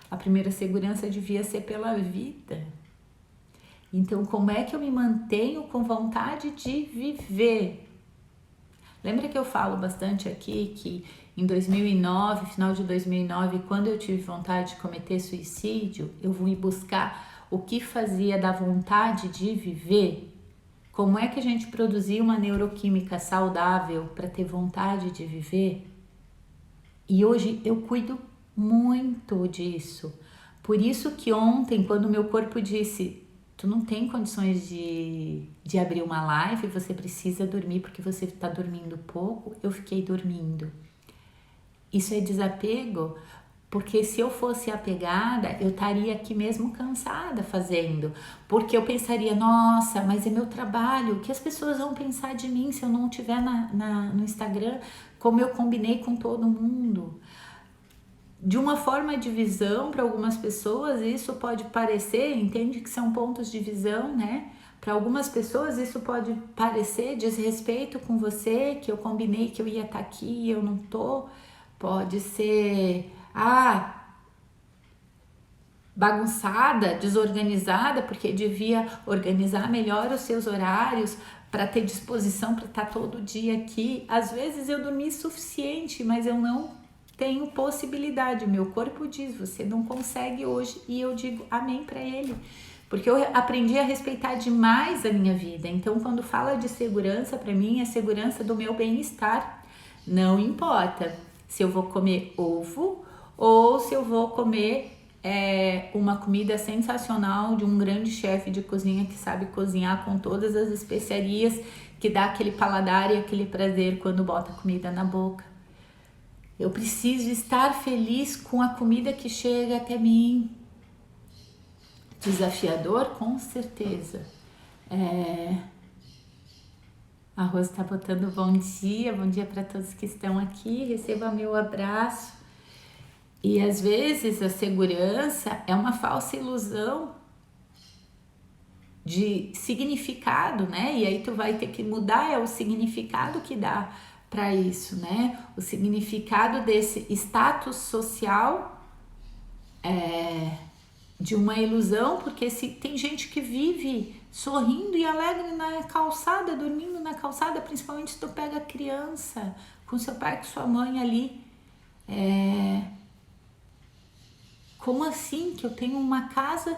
A primeira segurança devia ser pela vida. Então, como é que eu me mantenho com vontade de viver? Lembra que eu falo bastante aqui que em 2009, final de 2009, quando eu tive vontade de cometer suicídio, eu fui buscar o que fazia da vontade de viver. Como é que a gente produzia uma neuroquímica saudável para ter vontade de viver? E hoje eu cuido muito disso. Por isso que ontem, quando meu corpo disse: tu não tem condições de abrir uma live, você precisa dormir porque você está dormindo pouco, eu fiquei dormindo. Isso é desapego, porque se eu fosse apegada, eu estaria aqui mesmo cansada fazendo, porque eu pensaria, nossa, mas é meu trabalho, o que as pessoas vão pensar de mim se eu não estiver no Instagram, como eu combinei com todo mundo. De uma forma de visão, para algumas pessoas isso pode parecer, entende que são pontos de visão, né? Para algumas pessoas isso pode parecer desrespeito com você, que eu combinei que eu ia estar aqui e eu não tô. Pode ser, bagunçada, desorganizada, porque devia organizar melhor os seus horários para ter disposição para estar todo dia aqui. Às vezes eu dormi suficiente, mas eu não tenho possibilidade. Meu corpo diz, você não consegue hoje, e eu digo amém para ele, porque eu aprendi a respeitar demais a minha vida. Então, quando fala de segurança, para mim é segurança do meu bem-estar. Não importa se eu vou comer ovo ou se eu vou comer uma comida sensacional de um grande chefe de cozinha que sabe cozinhar com todas as especiarias, que dá aquele paladar e aquele prazer quando bota a comida na boca. Eu preciso estar feliz com a comida que chega até mim. Desafiador? Com certeza. A Rose está botando bom dia para todos que estão aqui, receba meu abraço. E às vezes a segurança é uma falsa ilusão de significado, né? E aí tu vai ter que mudar, é o significado que dá para isso, né? O significado desse status social de uma ilusão, porque se tem gente que vive sorrindo e alegre na calçada, dormindo na calçada, principalmente se tu pega criança com seu pai, com sua mãe ali. Como assim que eu tenho uma casa,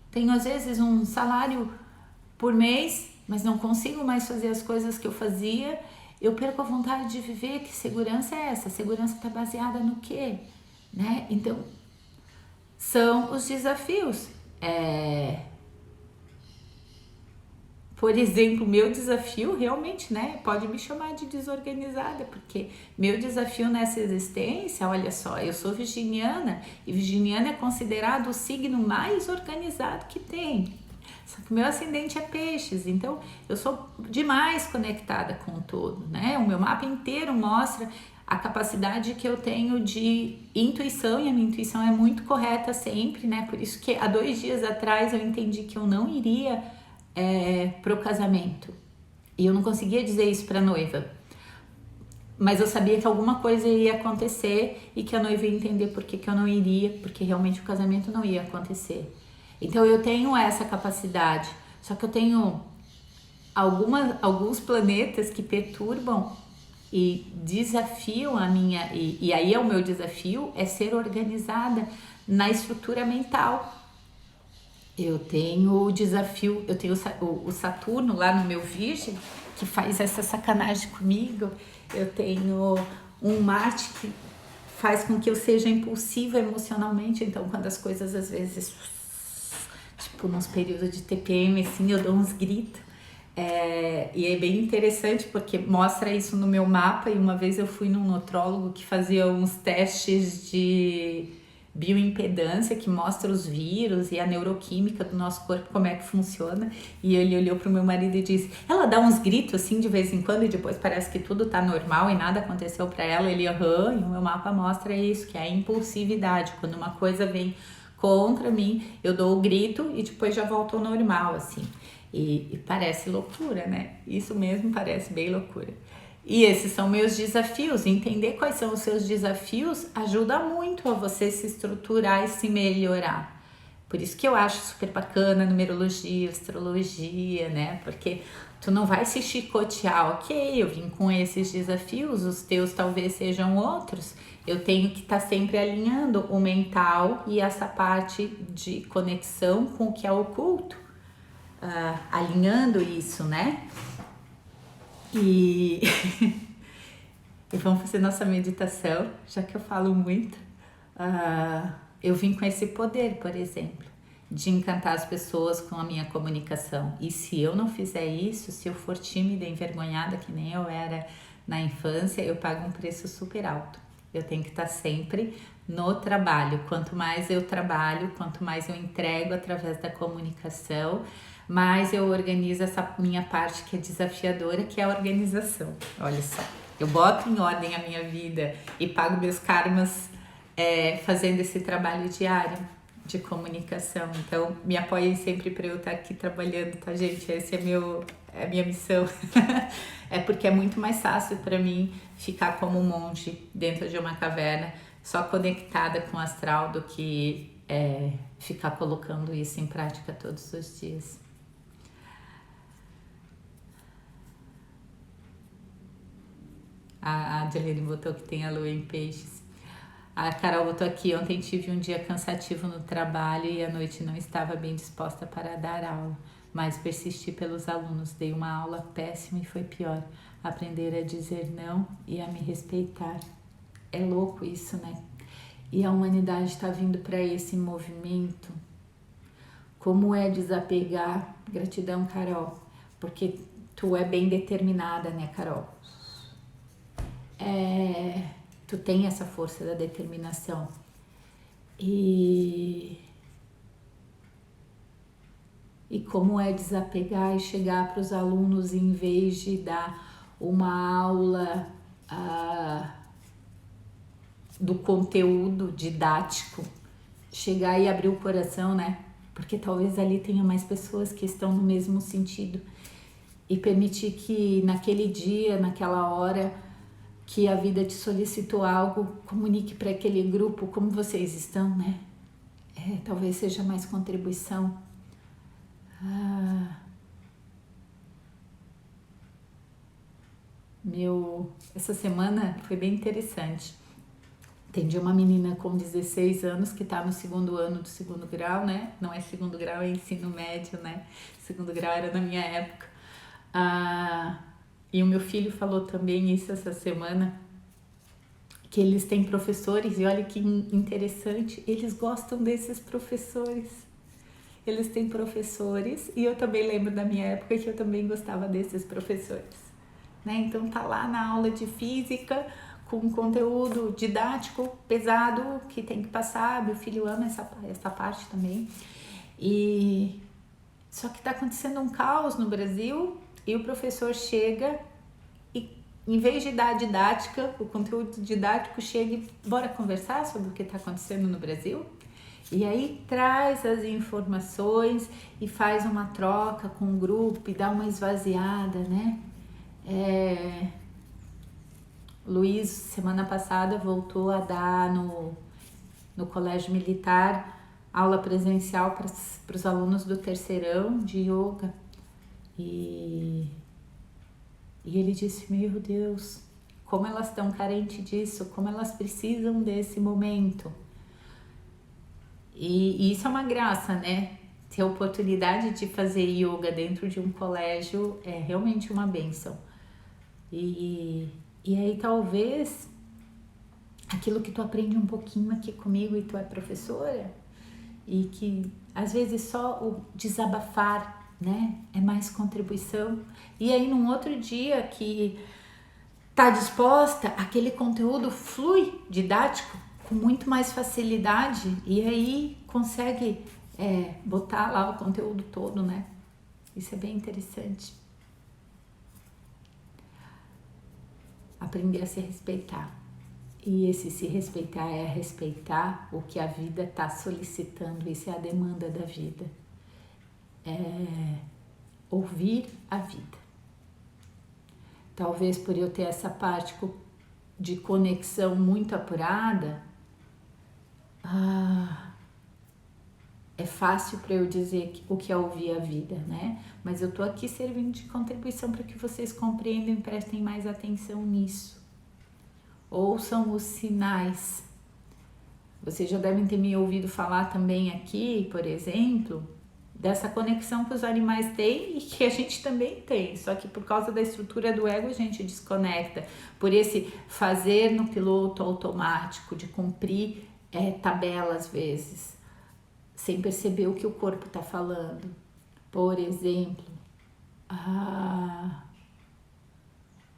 tenho às vezes um salário por mês, mas não consigo mais fazer as coisas que eu fazia, eu perco a vontade de viver? Que segurança é essa? A segurança está baseada no quê? Né? Então, são os desafios. Por exemplo, meu desafio realmente, né, pode me chamar de desorganizada, porque meu desafio nessa existência, olha só, eu sou virginiana e virginiana é considerado o signo mais organizado que tem. Só que meu ascendente é peixes, então eu sou demais conectada com o todo, né? O meu mapa inteiro mostra a capacidade que eu tenho de intuição, e a minha intuição é muito correta sempre, né? Por isso que há 2 dias atrás eu entendi que eu não iria pro casamento, e eu não conseguia dizer isso pra noiva, mas eu sabia que alguma coisa ia acontecer e que a noiva ia entender por que eu não iria, porque realmente o casamento não ia acontecer. Então eu tenho essa capacidade, só que eu tenho alguns planetas que perturbam e desafiam a minha, e aí é o meu desafio, é ser organizada na estrutura mental. Eu tenho o desafio, eu tenho o Saturno lá no meu Virgem, que faz essa sacanagem comigo. Eu tenho um Marte que faz com que eu seja impulsiva emocionalmente. Então, quando as coisas às vezes, tipo nos períodos de TPM, assim, eu dou uns gritos. E é bem interessante porque mostra isso no meu mapa. E uma vez eu fui num nutrólogo que fazia uns testes de bioimpedância, que mostra os vírus e a neuroquímica do nosso corpo, como é que funciona, e ele olhou pro meu marido e disse, ela dá uns gritos assim de vez em quando e depois parece que tudo tá normal e nada aconteceu para ela. Ele, e o meu mapa mostra isso, que é a impulsividade, quando uma coisa vem contra mim, eu dou o grito e depois já volto ao normal, assim. E parece loucura, né? Isso mesmo parece bem loucura. E esses são meus desafios. Entender quais são os seus desafios ajuda muito a você se estruturar e se melhorar. Por isso que eu acho super bacana a numerologia, astrologia, né? Porque tu não vai se chicotear, ok, eu vim com esses desafios, os teus talvez sejam outros. Eu tenho que estar sempre alinhando o mental e essa parte de conexão com o que é oculto. Alinhando isso, né? E, e vamos fazer nossa meditação, já que eu falo muito. Eu vim com esse poder, por exemplo, de encantar as pessoas com a minha comunicação. E se eu não fizer isso, se eu for tímida, envergonhada, que nem eu era na infância, eu pago um preço super alto. Eu tenho que estar sempre no trabalho. Quanto mais eu trabalho, quanto mais eu entrego através da comunicação, mais eu organizo essa minha parte que é desafiadora, que é a organização. Olha só, eu boto em ordem a minha vida e pago meus karmas fazendo esse trabalho diário de comunicação. Então, me apoiem sempre para eu estar aqui trabalhando, tá, gente? Esse é a minha missão. É porque é muito mais fácil para mim ficar como um monge dentro de uma caverna, só conectada com o astral, do que ficar colocando isso em prática todos os dias. A Adeline botou que tem a lua em peixes. A Carol botou aqui: ontem tive um dia cansativo no trabalho e à noite não estava bem disposta para dar aula, mas persisti pelos alunos. Dei uma aula péssima e foi pior. Aprender a dizer não e a me respeitar. É louco isso, né? E a humanidade está vindo para esse movimento. Como é desapegar? Gratidão, Carol, porque tu é bem determinada, né, Carol? Tu tem essa força da determinação. E como é desapegar e chegar para os alunos, em vez de dar uma aula do conteúdo didático, chegar e abrir o coração, né? Porque talvez ali tenha mais pessoas que estão no mesmo sentido, e permitir que naquele dia, naquela hora que a vida te solicitou algo, comunique para aquele grupo como vocês estão, né? Talvez seja mais contribuição. Essa semana foi bem interessante. Atendi uma menina com 16 anos que está no segundo ano do segundo grau, né? Não é segundo grau, é ensino médio, né? Segundo grau era na minha época. E o meu filho falou também isso essa semana, que eles têm professores, e olha que interessante, eles gostam desses professores. Eles têm professores, e eu também lembro da minha época que eu também gostava desses professores, né? Então tá lá na aula de física, com conteúdo didático pesado que tem que passar. Meu filho ama essa parte também. E só que tá acontecendo um caos no Brasil, e o professor chega e, em vez de dar a didática, o conteúdo didático, chega e bora conversar sobre o que está acontecendo no Brasil. E aí traz as informações e faz uma troca com o grupo e dá uma esvaziada, né? Luiz, semana passada, voltou a dar no colégio militar aula presencial para os alunos do terceirão de yoga. E ele disse: meu Deus, como elas estão carentes disso, como elas precisam desse momento. E isso é uma graça, né? Ter a oportunidade de fazer yoga dentro de um colégio é realmente uma bênção. E aí talvez aquilo que tu aprende um pouquinho aqui comigo, e tu é professora, e que às vezes só o desabafar, né, é mais contribuição. E aí num outro dia que tá disposta, aquele conteúdo flui didático com muito mais facilidade, e aí consegue botar lá o conteúdo todo, né? Isso é bem interessante. Aprender a se respeitar. E esse se respeitar é respeitar o que a vida está solicitando. Isso é a demanda da vida. ouvir a vida. Talvez por eu ter essa parte de conexão muito apurada, é fácil para eu dizer o que é ouvir a vida, né? Mas eu tô aqui servindo de contribuição para que vocês compreendam e prestem mais atenção nisso. Ouçam os sinais. Vocês já devem ter me ouvido falar também aqui, por exemplo, dessa conexão que os animais têm e que a gente também tem, só que por causa da estrutura do ego a gente desconecta, por esse fazer no piloto automático, de cumprir tabela às vezes, sem perceber o que o corpo está falando. Por exemplo,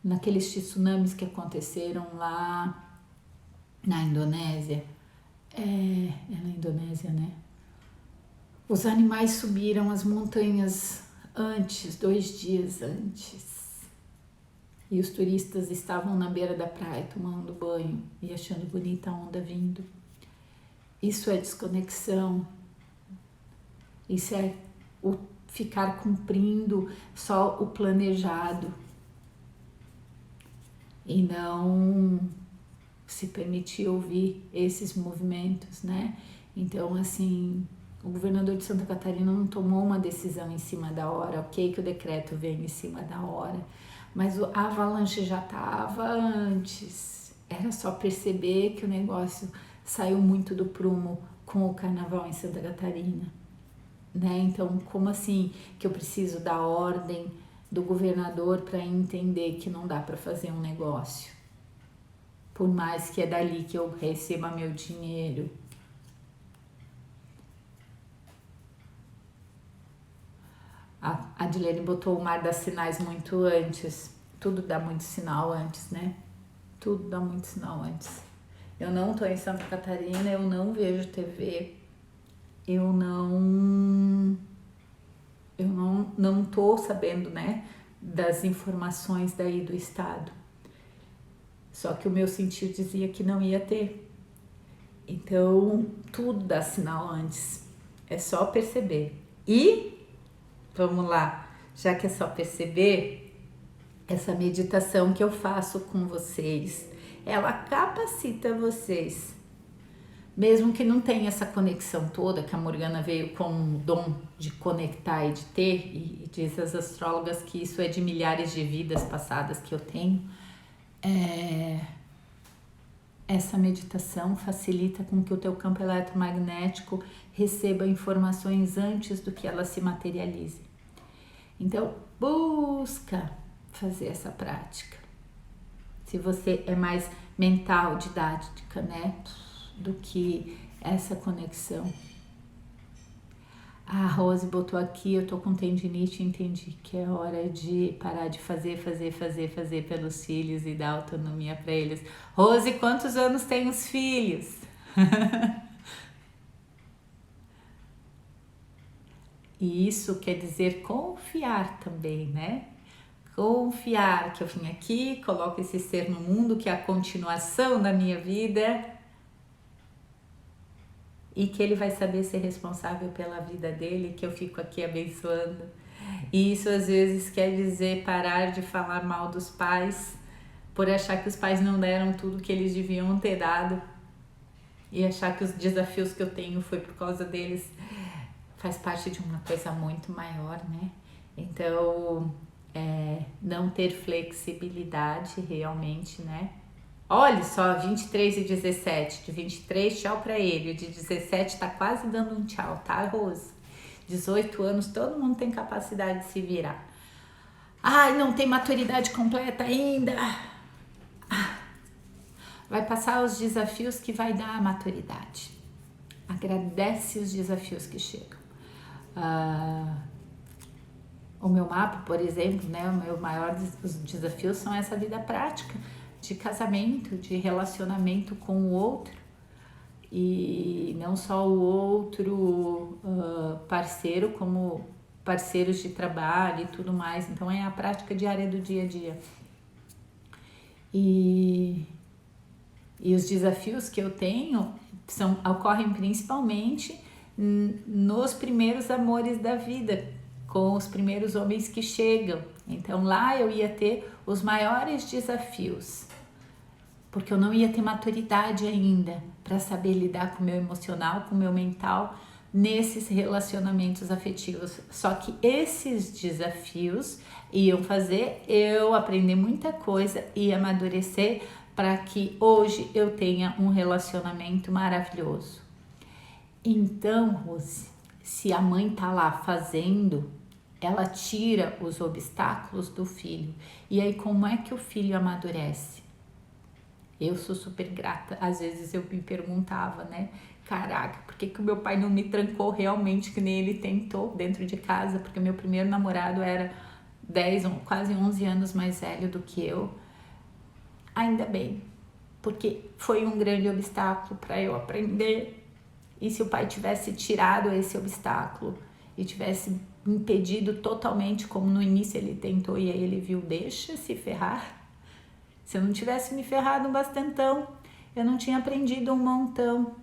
naqueles tsunamis que aconteceram lá na Indonésia, é na Indonésia, né? Os animais subiram as montanhas antes, 2 dias antes. E os turistas estavam na beira da praia tomando banho e achando bonita a onda vindo. Isso é desconexão. Isso é o ficar cumprindo só o planejado. E não se permitir ouvir esses movimentos, né? Então, assim, o governador de Santa Catarina não tomou uma decisão em cima da hora, ok que o decreto veio em cima da hora, mas a avalanche já estava antes. Era só perceber que o negócio saiu muito do prumo com o carnaval em Santa Catarina, né? Então, como assim que eu preciso da ordem do governador para entender que não dá para fazer um negócio? Por mais que é dali que eu receba meu dinheiro. A Adilene botou o mar dá sinais muito antes. Tudo dá muito sinal antes, né? Tudo dá muito sinal antes. Eu não tô em Santa Catarina, eu não vejo TV, eu não tô sabendo, né, das informações daí do estado. Só que o meu sentir dizia que não ia ter. Então, tudo dá sinal antes. É só perceber. E, vamos lá, já que é só perceber, essa meditação que eu faço com vocês, ela capacita vocês. Mesmo que não tenha essa conexão toda, que a Morgana veio com o dom de conectar e de ter, e diz as astrólogas que isso é de milhares de vidas passadas que eu tenho, essa meditação facilita com que o teu campo eletromagnético receba informações antes do que ela se materialize. Então, busca fazer essa prática. Se você é mais mental, didática, né, do que essa conexão. A Rose botou aqui, eu tô com tendinite, entendi que é hora de parar de fazer pelos filhos e dar autonomia para eles. Rose, quantos anos tem os filhos? E isso quer dizer confiar também, né? Confiar que eu vim aqui, coloco esse ser no mundo, que é a continuação da minha vida, e que ele vai saber ser responsável pela vida dele, que eu fico aqui abençoando. E isso às vezes quer dizer parar de falar mal dos pais, por achar que os pais não deram tudo que eles deviam ter dado, e achar que os desafios que eu tenho foi por causa deles. Faz parte de uma coisa muito maior, né? Então, não ter flexibilidade realmente, né? Olha só, 23 e 17, de 23 tchau pra ele, o de 17 tá quase dando um tchau, tá, Rose? 18 anos, todo mundo tem capacidade de se virar. Ai, não tem maturidade completa ainda. Vai passar os desafios que vai dar a maturidade. Agradece os desafios que chegam. O meu mapa, por exemplo, né, o meu maior os desafios são essa vida prática de casamento, de relacionamento com o outro, e não só o outro parceiro, como parceiros de trabalho e tudo mais. Então é a prática diária do dia a dia. E os desafios que eu tenho ocorrem principalmente nos primeiros amores da vida, com os primeiros homens que chegam. Então lá eu ia ter os maiores desafios, porque eu não ia ter maturidade ainda para saber lidar com o meu emocional, com o meu mental, nesses relacionamentos afetivos. Só que esses desafios iam fazer eu aprender muita coisa e amadurecer para que hoje eu tenha um relacionamento maravilhoso. Então, Rose, se a mãe tá lá fazendo, ela tira os obstáculos do filho. E aí como é que o filho amadurece? Eu sou super grata. Às vezes eu me perguntava, né? Caraca, por que o meu pai não me trancou realmente que nem ele tentou dentro de casa? Porque meu primeiro namorado era 10, quase 11 anos mais velho do que eu. Ainda bem, porque foi um grande obstáculo para eu aprender. E se o pai tivesse tirado esse obstáculo e tivesse impedido totalmente, como no início ele tentou e aí ele viu, deixa se ferrar. Se eu não tivesse me ferrado um bastantão, eu não tinha aprendido um montão.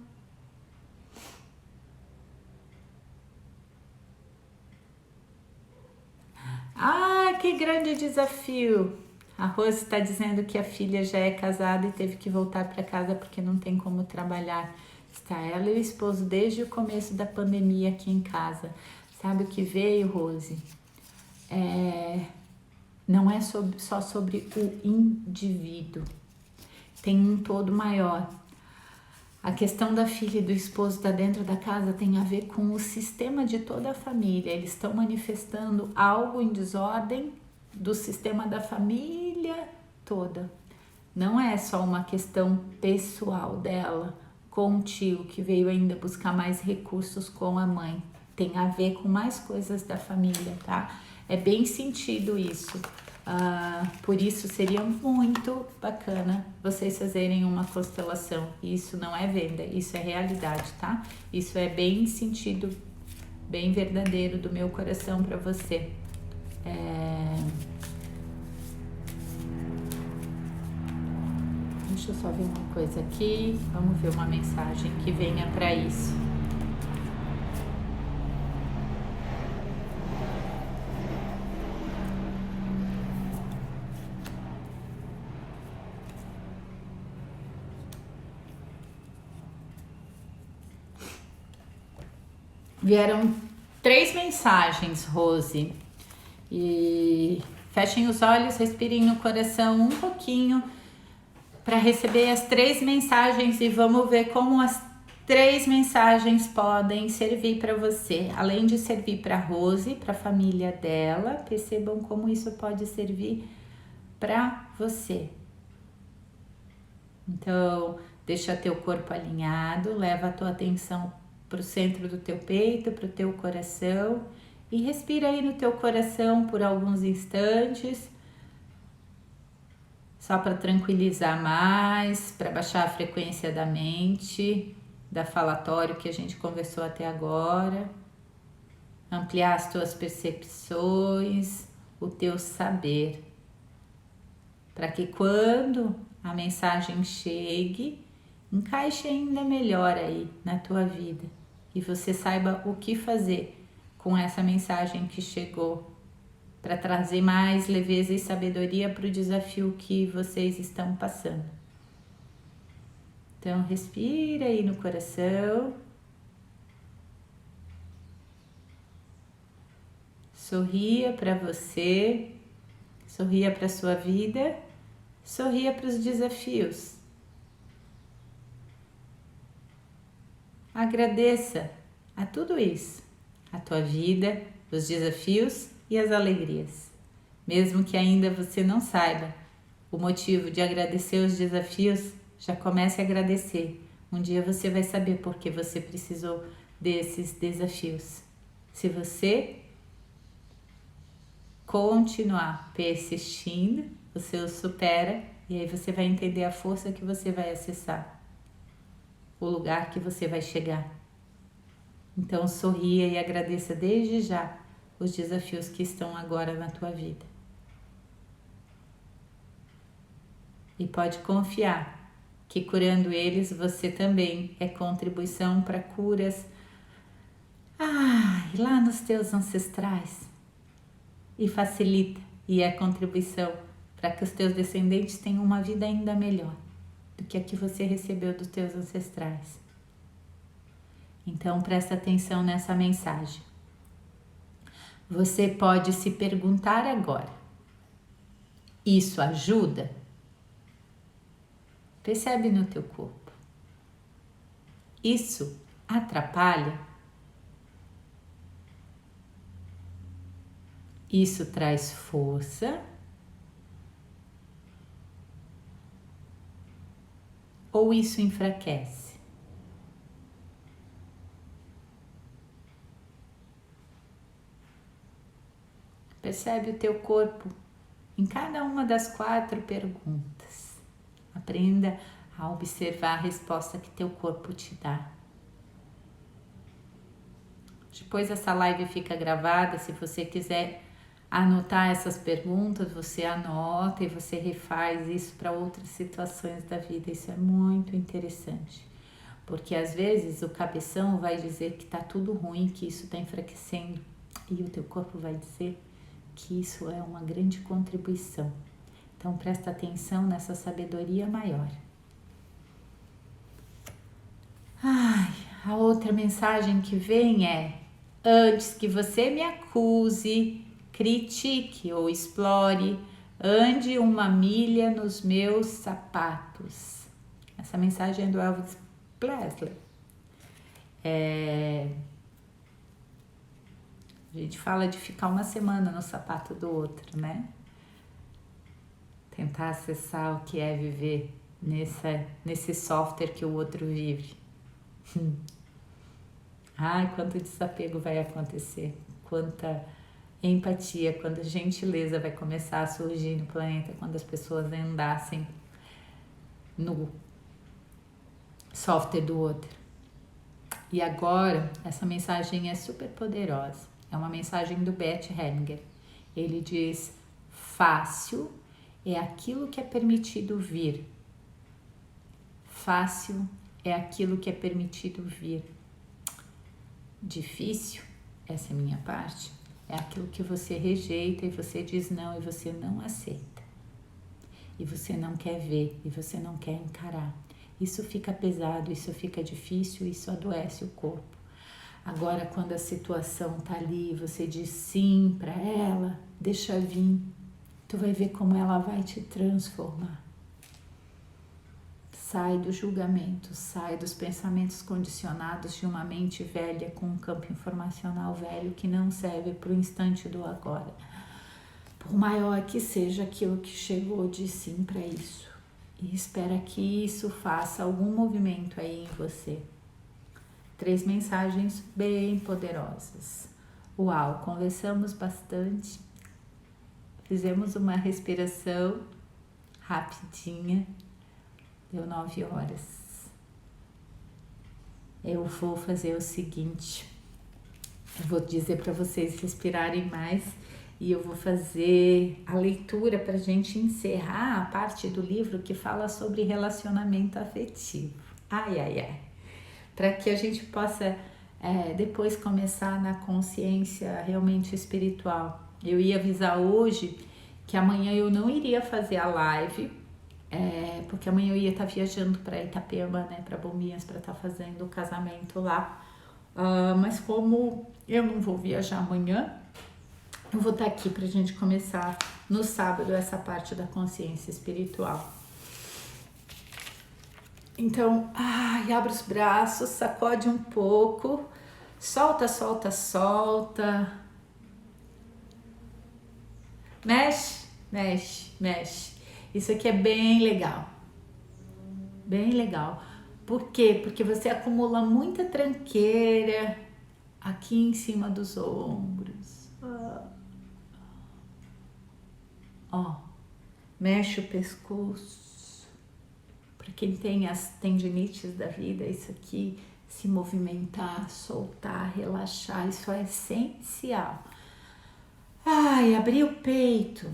Ah, que grande desafio! A Rose está dizendo que a filha já é casada e teve que voltar para casa porque não tem como trabalhar. Está ela e o esposo desde o começo da pandemia aqui em casa. Sabe o que veio, Rose? Não é só sobre o indivíduo. Tem um todo maior. A questão da filha e do esposo estar dentro da casa tem a ver com o sistema de toda a família. Eles estão manifestando algo em desordem do sistema da família toda. Não é só uma questão pessoal dela com o tio que veio ainda buscar mais recursos com a mãe. Tem a ver com mais coisas da família, tá? É bem sentido isso. Por isso seria muito bacana vocês fazerem uma constelação. Isso não é venda, isso é realidade, tá? Isso é bem sentido, bem verdadeiro do meu coração para você. Deixa eu só ver uma coisa aqui. Vamos ver uma mensagem que venha para isso. Vieram 3 mensagens, Rose. E fechem os olhos, respirem no coração um pouquinho para receber as 3 mensagens e vamos ver como as 3 mensagens podem servir para você. Além de servir para Rose, para a família dela, percebam como isso pode servir para você. Então, deixa teu corpo alinhado, leva a tua atenção para o centro do teu peito, para o teu coração e respira aí no teu coração por alguns instantes, só para tranquilizar mais, para baixar a frequência da mente, da falatório que a gente conversou até agora, ampliar as tuas percepções, o teu saber, para que quando a mensagem chegue, encaixe ainda melhor aí na tua vida e você saiba o que fazer com essa mensagem que chegou para trazer mais leveza e sabedoria para o desafio que vocês estão passando. Então, respira aí no coração. Sorria para você, sorria para a sua vida, sorria para os desafios. Agradeça a tudo isso, a tua vida, os desafios e as alegrias. Mesmo que ainda você não saiba o motivo de agradecer os desafios, já comece a agradecer. Um dia você vai saber por que você precisou desses desafios. Se você continuar persistindo, você os supera e aí você vai entender a força que você vai acessar, o lugar que você vai chegar. Então sorria e agradeça desde já os desafios que estão agora na tua vida. E pode confiar que curando eles você também é contribuição para curas lá nos teus ancestrais. e facilita e é contribuição para que os teus descendentes tenham uma vida ainda melhor do que a que você recebeu dos teus ancestrais. Então presta atenção nessa mensagem. Você pode se perguntar agora: isso ajuda? Percebe no teu corpo. Isso atrapalha? Isso traz força? Ou isso enfraquece? Percebe o teu corpo em cada uma das 4 perguntas. Aprenda a observar a resposta que teu corpo te dá. Depois essa live fica gravada, se você quiser anotar essas perguntas, você anota e você refaz isso para outras situações da vida. Isso é muito interessante, porque às vezes o cabeção vai dizer que está tudo ruim, que isso está enfraquecendo, e o teu corpo vai dizer que isso é uma grande contribuição. Então presta atenção nessa sabedoria maior. A outra mensagem que vem é: antes que você me acuse, critique ou explore, ande uma milha nos meus sapatos. Essa mensagem é do Elvis Presley. A gente fala de ficar uma semana no sapato do outro, né? Tentar acessar o que é viver nesse software que o outro vive. Ai, quanto desapego vai acontecer, quanta empatia, quanta gentileza vai começar a surgir no planeta quando as pessoas andassem no software do outro. E agora, essa mensagem é super poderosa. É uma mensagem do Bert Hellinger. Ele diz: fácil é aquilo que é permitido vir. Fácil é aquilo que é permitido vir. Difícil, essa é a minha parte, é aquilo que você rejeita e você diz não e você não aceita. E você não quer ver e você não quer encarar. Isso fica pesado, isso fica difícil, isso adoece o corpo. Agora, quando a situação tá ali, você diz sim para ela, deixa vir, tu vai ver como ela vai te transformar. Sai do julgamento, sai dos pensamentos condicionados de uma mente velha com um campo informacional velho que não serve para o instante do agora. Por maior que seja aquilo que chegou de sim para isso. E espera que isso faça algum movimento aí em você. 3 mensagens bem poderosas. Uau, conversamos bastante. Fizemos uma respiração rapidinha. Deu 9 horas. Eu vou fazer o seguinte. Eu vou dizer para vocês respirarem mais. E eu vou fazer a leitura para a gente encerrar a parte do livro que fala sobre relacionamento afetivo. Ai, ai, ai. Para que a gente possa depois começar na consciência realmente espiritual. Eu ia avisar hoje que amanhã eu não iria fazer a live, porque amanhã eu ia estar viajando para Itapema, né, para Bombinhas, para estar fazendo o casamento lá. Mas como eu não vou viajar amanhã, eu vou estar aqui para a gente começar no sábado essa parte da consciência espiritual. Então, abre os braços, sacode um pouco, solta, solta, solta. Mexe, mexe, mexe. Isso aqui é bem legal. Bem legal. Por quê? Porque você acumula muita tranqueira aqui em cima dos ombros. Mexe o pescoço. Para quem tem as tendinites da vida, isso aqui, se movimentar, soltar, relaxar, isso é essencial. Abrir o peito.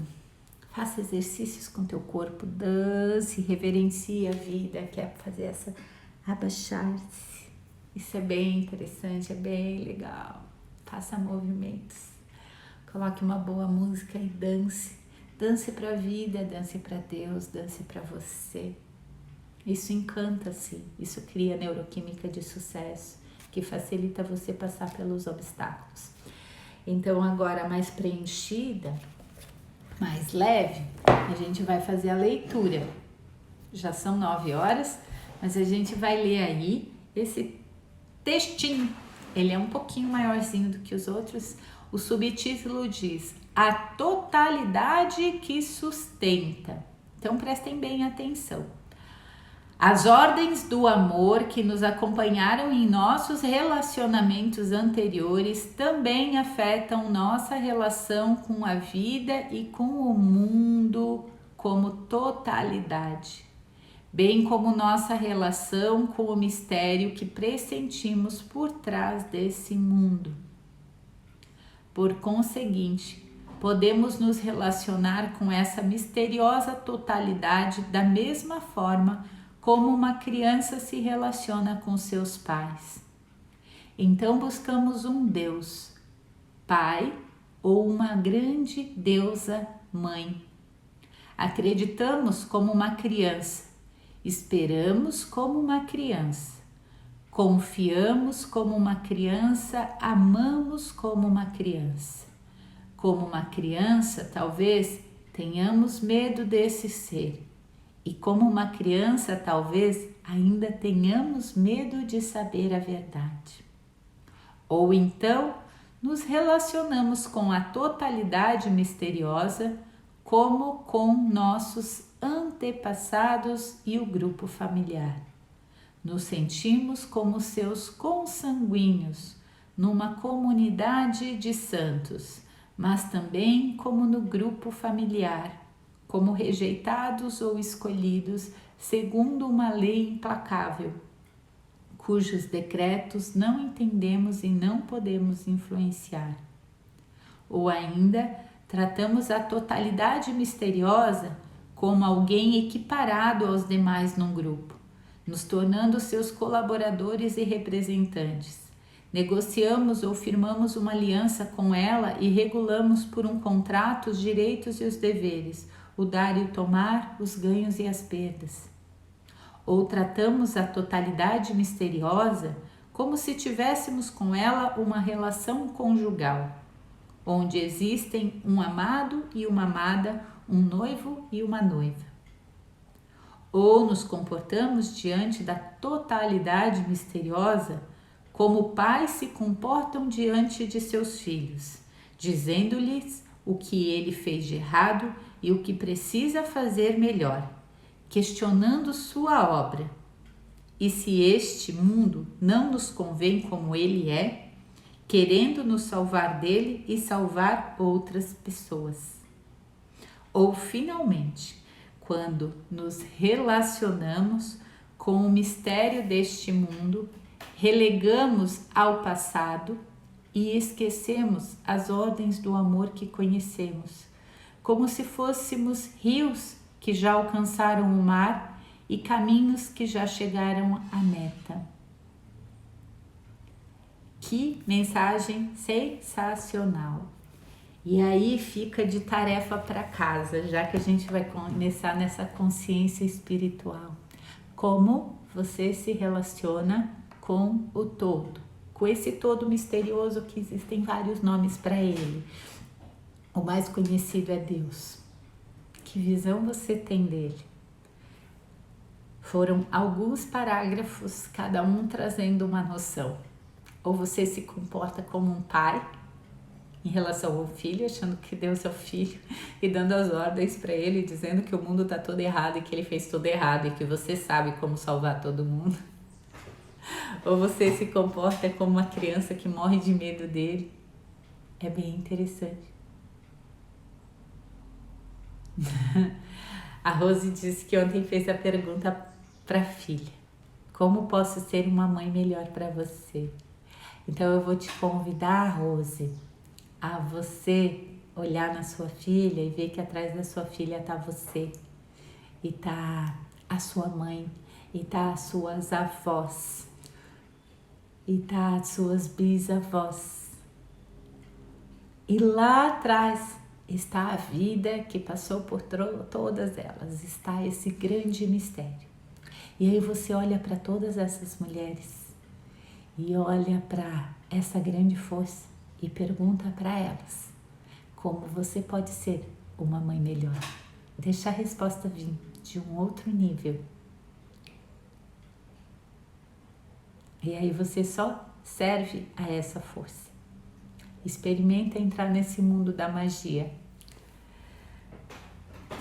Faça exercícios com teu corpo, dance, reverencie a vida, quer fazer essa abaixar-se. Isso é bem interessante, é bem legal. Faça movimentos Coloque uma boa música e dance. Dance para a vida, dance para Deus, dance para você. Isso encanta-se, isso cria neuroquímica de sucesso, que facilita você passar pelos obstáculos. Então agora mais preenchida, mais leve, a gente vai fazer a leitura. Já são 9 horas, mas a gente vai ler aí esse textinho. Ele é um pouquinho maiorzinho do que os outros. O subtítulo diz: A totalidade que sustenta. Então prestem bem atenção. As ordens do amor que nos acompanharam em nossos relacionamentos anteriores também afetam nossa relação com a vida e com o mundo como totalidade, bem como nossa relação com o mistério que pressentimos por trás desse mundo. Por conseguinte, podemos nos relacionar com essa misteriosa totalidade da mesma forma como uma criança se relaciona com seus pais. Então buscamos um Deus, Pai, ou uma grande deusa mãe. Acreditamos como uma criança, esperamos como uma criança, confiamos como uma criança, amamos como uma criança. Como uma criança, talvez tenhamos medo desse ser. E como uma criança, talvez ainda tenhamos medo de saber a verdade. Ou então, nos relacionamos com a totalidade misteriosa, como com nossos antepassados e o grupo familiar. Nos sentimos como seus consanguíneos, numa comunidade de santos, mas também como no grupo familiar, como rejeitados ou escolhidos segundo uma lei implacável, cujos decretos não entendemos e não podemos influenciar. Ou ainda, tratamos a totalidade misteriosa como alguém equiparado aos demais num grupo, nos tornando seus colaboradores e representantes. Negociamos ou firmamos uma aliança com ela e regulamos por um contrato os direitos e os deveres, o dar e o tomar, os ganhos e as perdas. Ou tratamos a totalidade misteriosa como se tivéssemos com ela uma relação conjugal, onde existem um amado e uma amada, um noivo e uma noiva. Ou nos comportamos diante da totalidade misteriosa como pais se comportam diante de seus filhos, dizendo-lhes o que ele fez de errado e o que precisa fazer melhor, questionando sua obra. E se este mundo não nos convém como ele é, querendo nos salvar dele e salvar outras pessoas. Ou finalmente, quando nos relacionamos com o mistério deste mundo, relegamos ao passado e esquecemos as ordens do amor que conhecemos, como se fôssemos rios que já alcançaram o mar e caminhos que já chegaram à meta. Que mensagem sensacional! E aí fica de tarefa para casa, já que a gente vai começar nessa consciência espiritual. Como você se relaciona com o todo, com esse todo misterioso que existem vários nomes para ele. O mais conhecido é Deus. Que visão você tem dele? Foram alguns parágrafos, cada um trazendo uma noção. Ou você se comporta como um pai em relação ao filho, achando que Deus é o filho e dando as ordens para ele, dizendo que o mundo está todo errado e que ele fez tudo errado e que você sabe como salvar todo mundo. Ou você se comporta como uma criança que morre de medo dele. É bem interessante. A Rose disse que ontem fez a pergunta para a filha: como posso ser uma mãe melhor para você? Então eu vou te convidar, Rose, a você olhar na sua filha e ver que atrás da sua filha está você, e está a sua mãe, e está as suas avós, e tá as suas bisavós. E lá atrás está a vida que passou por todas elas, está esse grande mistério. E aí você olha para todas essas mulheres e olha para essa grande força e pergunta para elas como você pode ser uma mãe melhor. Deixa a resposta vir de um outro nível. E aí você só serve a essa força. Experimenta entrar nesse mundo da magia.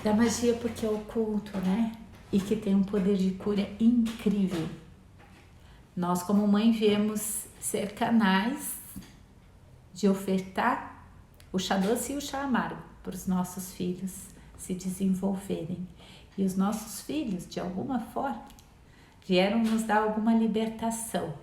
Da magia porque é oculto, né? E que tem um poder de cura incrível. Nós, como mãe, viemos ser canais de ofertar o chá doce e o chá amargo para os nossos filhos se desenvolverem. E os nossos filhos, de alguma forma, vieram nos dar alguma libertação.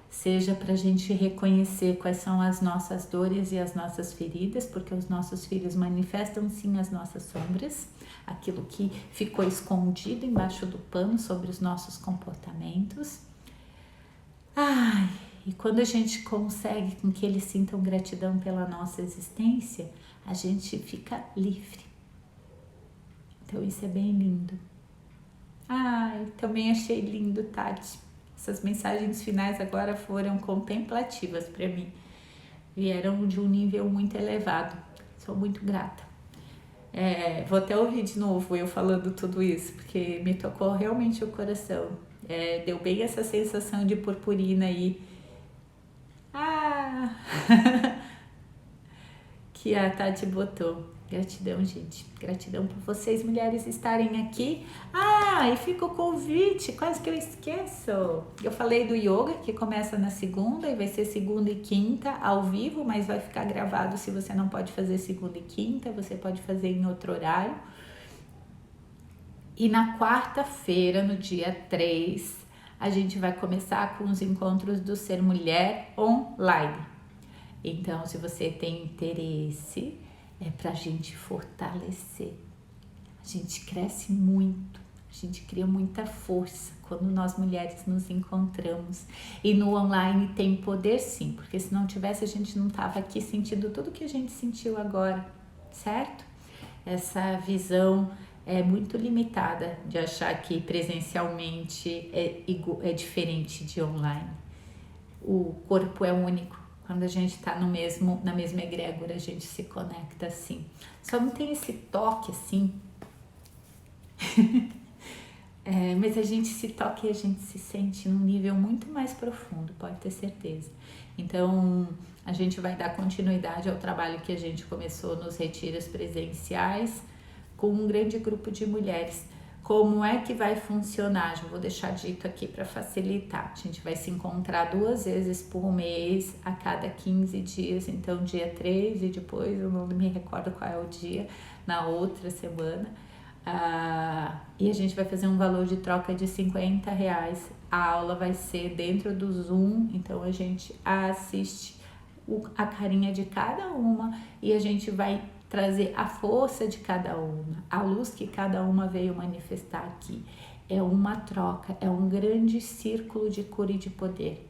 Seja para a gente reconhecer quais são as nossas dores e as nossas feridas, porque os nossos filhos manifestam sim as nossas sombras, aquilo que ficou escondido embaixo do pano sobre os nossos comportamentos. E quando a gente consegue com que eles sintam gratidão pela nossa existência, a gente fica livre. Então isso é bem lindo. Também achei lindo, Tati. Essas mensagens finais agora foram contemplativas para mim. Vieram de um nível muito elevado. Sou muito grata. Vou até ouvir de novo eu falando tudo isso, porque me tocou realmente o coração. Deu bem essa sensação de purpurina aí. Que a Tati botou. Gratidão, gente. Gratidão por vocês, mulheres, estarem aqui. E fica o convite, quase que eu esqueço. Eu falei do yoga, que começa na segunda e vai ser segunda e quinta ao vivo, mas vai ficar gravado se você não pode fazer segunda e quinta, você pode fazer em outro horário. E na quarta-feira, no dia 3, a gente vai começar com os encontros do Ser Mulher online. Então, se você tem interesse, é pra gente fortalecer. A gente cresce muito, a gente cria muita força quando nós mulheres nos encontramos. E no online tem poder sim, porque se não tivesse a gente não tava aqui sentindo tudo que a gente sentiu agora, certo? Essa visão é muito limitada de achar que presencialmente é diferente de online. O corpo é único. Quando a gente está na mesma egrégora, a gente se conecta assim. Só não tem esse toque assim. Mas a gente se toca e a gente se sente num nível muito mais profundo, pode ter certeza. Então, a gente vai dar continuidade ao trabalho que a gente começou nos retiros presenciais com um grande grupo de mulheres. Como é que vai funcionar? Já vou deixar dito aqui para facilitar. A gente vai se encontrar 2 vezes por mês, a cada 15 dias. Então, dia 3 e depois, eu não me recordo qual é o dia, na outra semana. E a gente vai fazer um valor de troca de R$50. A aula vai ser dentro do Zoom, então a gente assiste a carinha de cada uma e a gente vai trazer a força de cada uma, a luz que cada uma veio manifestar aqui. É uma troca, é um grande círculo de cura e de poder.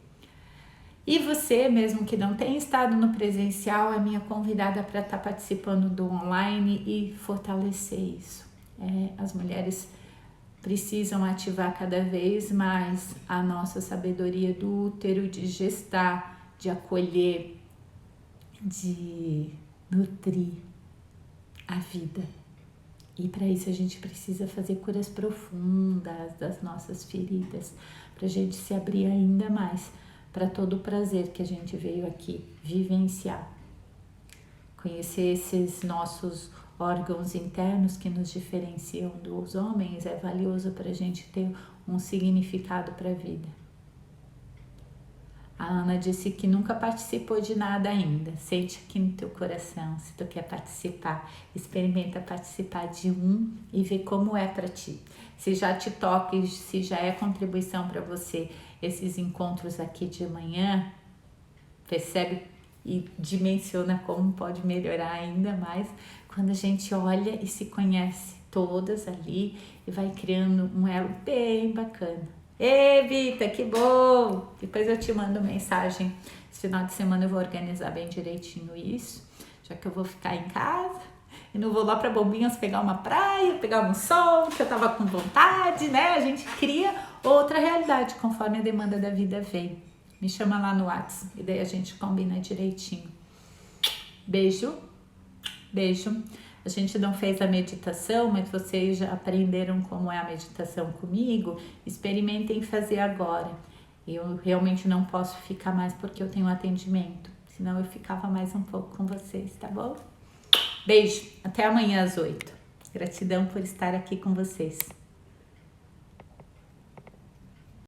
E você, mesmo que não tenha estado no presencial, é minha convidada para estar participando do online e fortalecer isso. As mulheres precisam ativar cada vez mais a nossa sabedoria do útero, de gestar, de acolher, de nutrir a vida. E para isso a gente precisa fazer curas profundas das nossas feridas, para a gente se abrir ainda mais para todo o prazer que a gente veio aqui vivenciar. Conhecer esses nossos órgãos internos que nos diferenciam dos homens é valioso para a gente ter um significado para a vida. A Ana disse que nunca participou de nada ainda. Sente aqui no teu coração, se tu quer participar, experimenta participar de um e ver como é para ti. Se já te toca e se já é contribuição para você esses encontros aqui de manhã, percebe e dimensiona como pode melhorar ainda mais quando a gente olha e se conhece todas ali e vai criando um elo bem bacana. Ei, Vita, que bom! Depois eu te mando mensagem. Esse final de semana eu vou organizar bem direitinho isso. já que eu vou ficar em casa e não vou lá para Bombinhas pegar uma praia, pegar um sol, que eu tava com vontade, né? A gente cria outra realidade conforme a demanda da vida vem. Me chama lá no WhatsApp e daí a gente combina direitinho. Beijo, beijo. A gente não fez a meditação, mas vocês já aprenderam como é a meditação comigo. Experimentem fazer agora. Eu realmente não posso ficar mais porque eu tenho atendimento. Senão eu ficava mais um pouco com vocês, tá bom? Beijo, até amanhã às 8. Gratidão por estar aqui com vocês.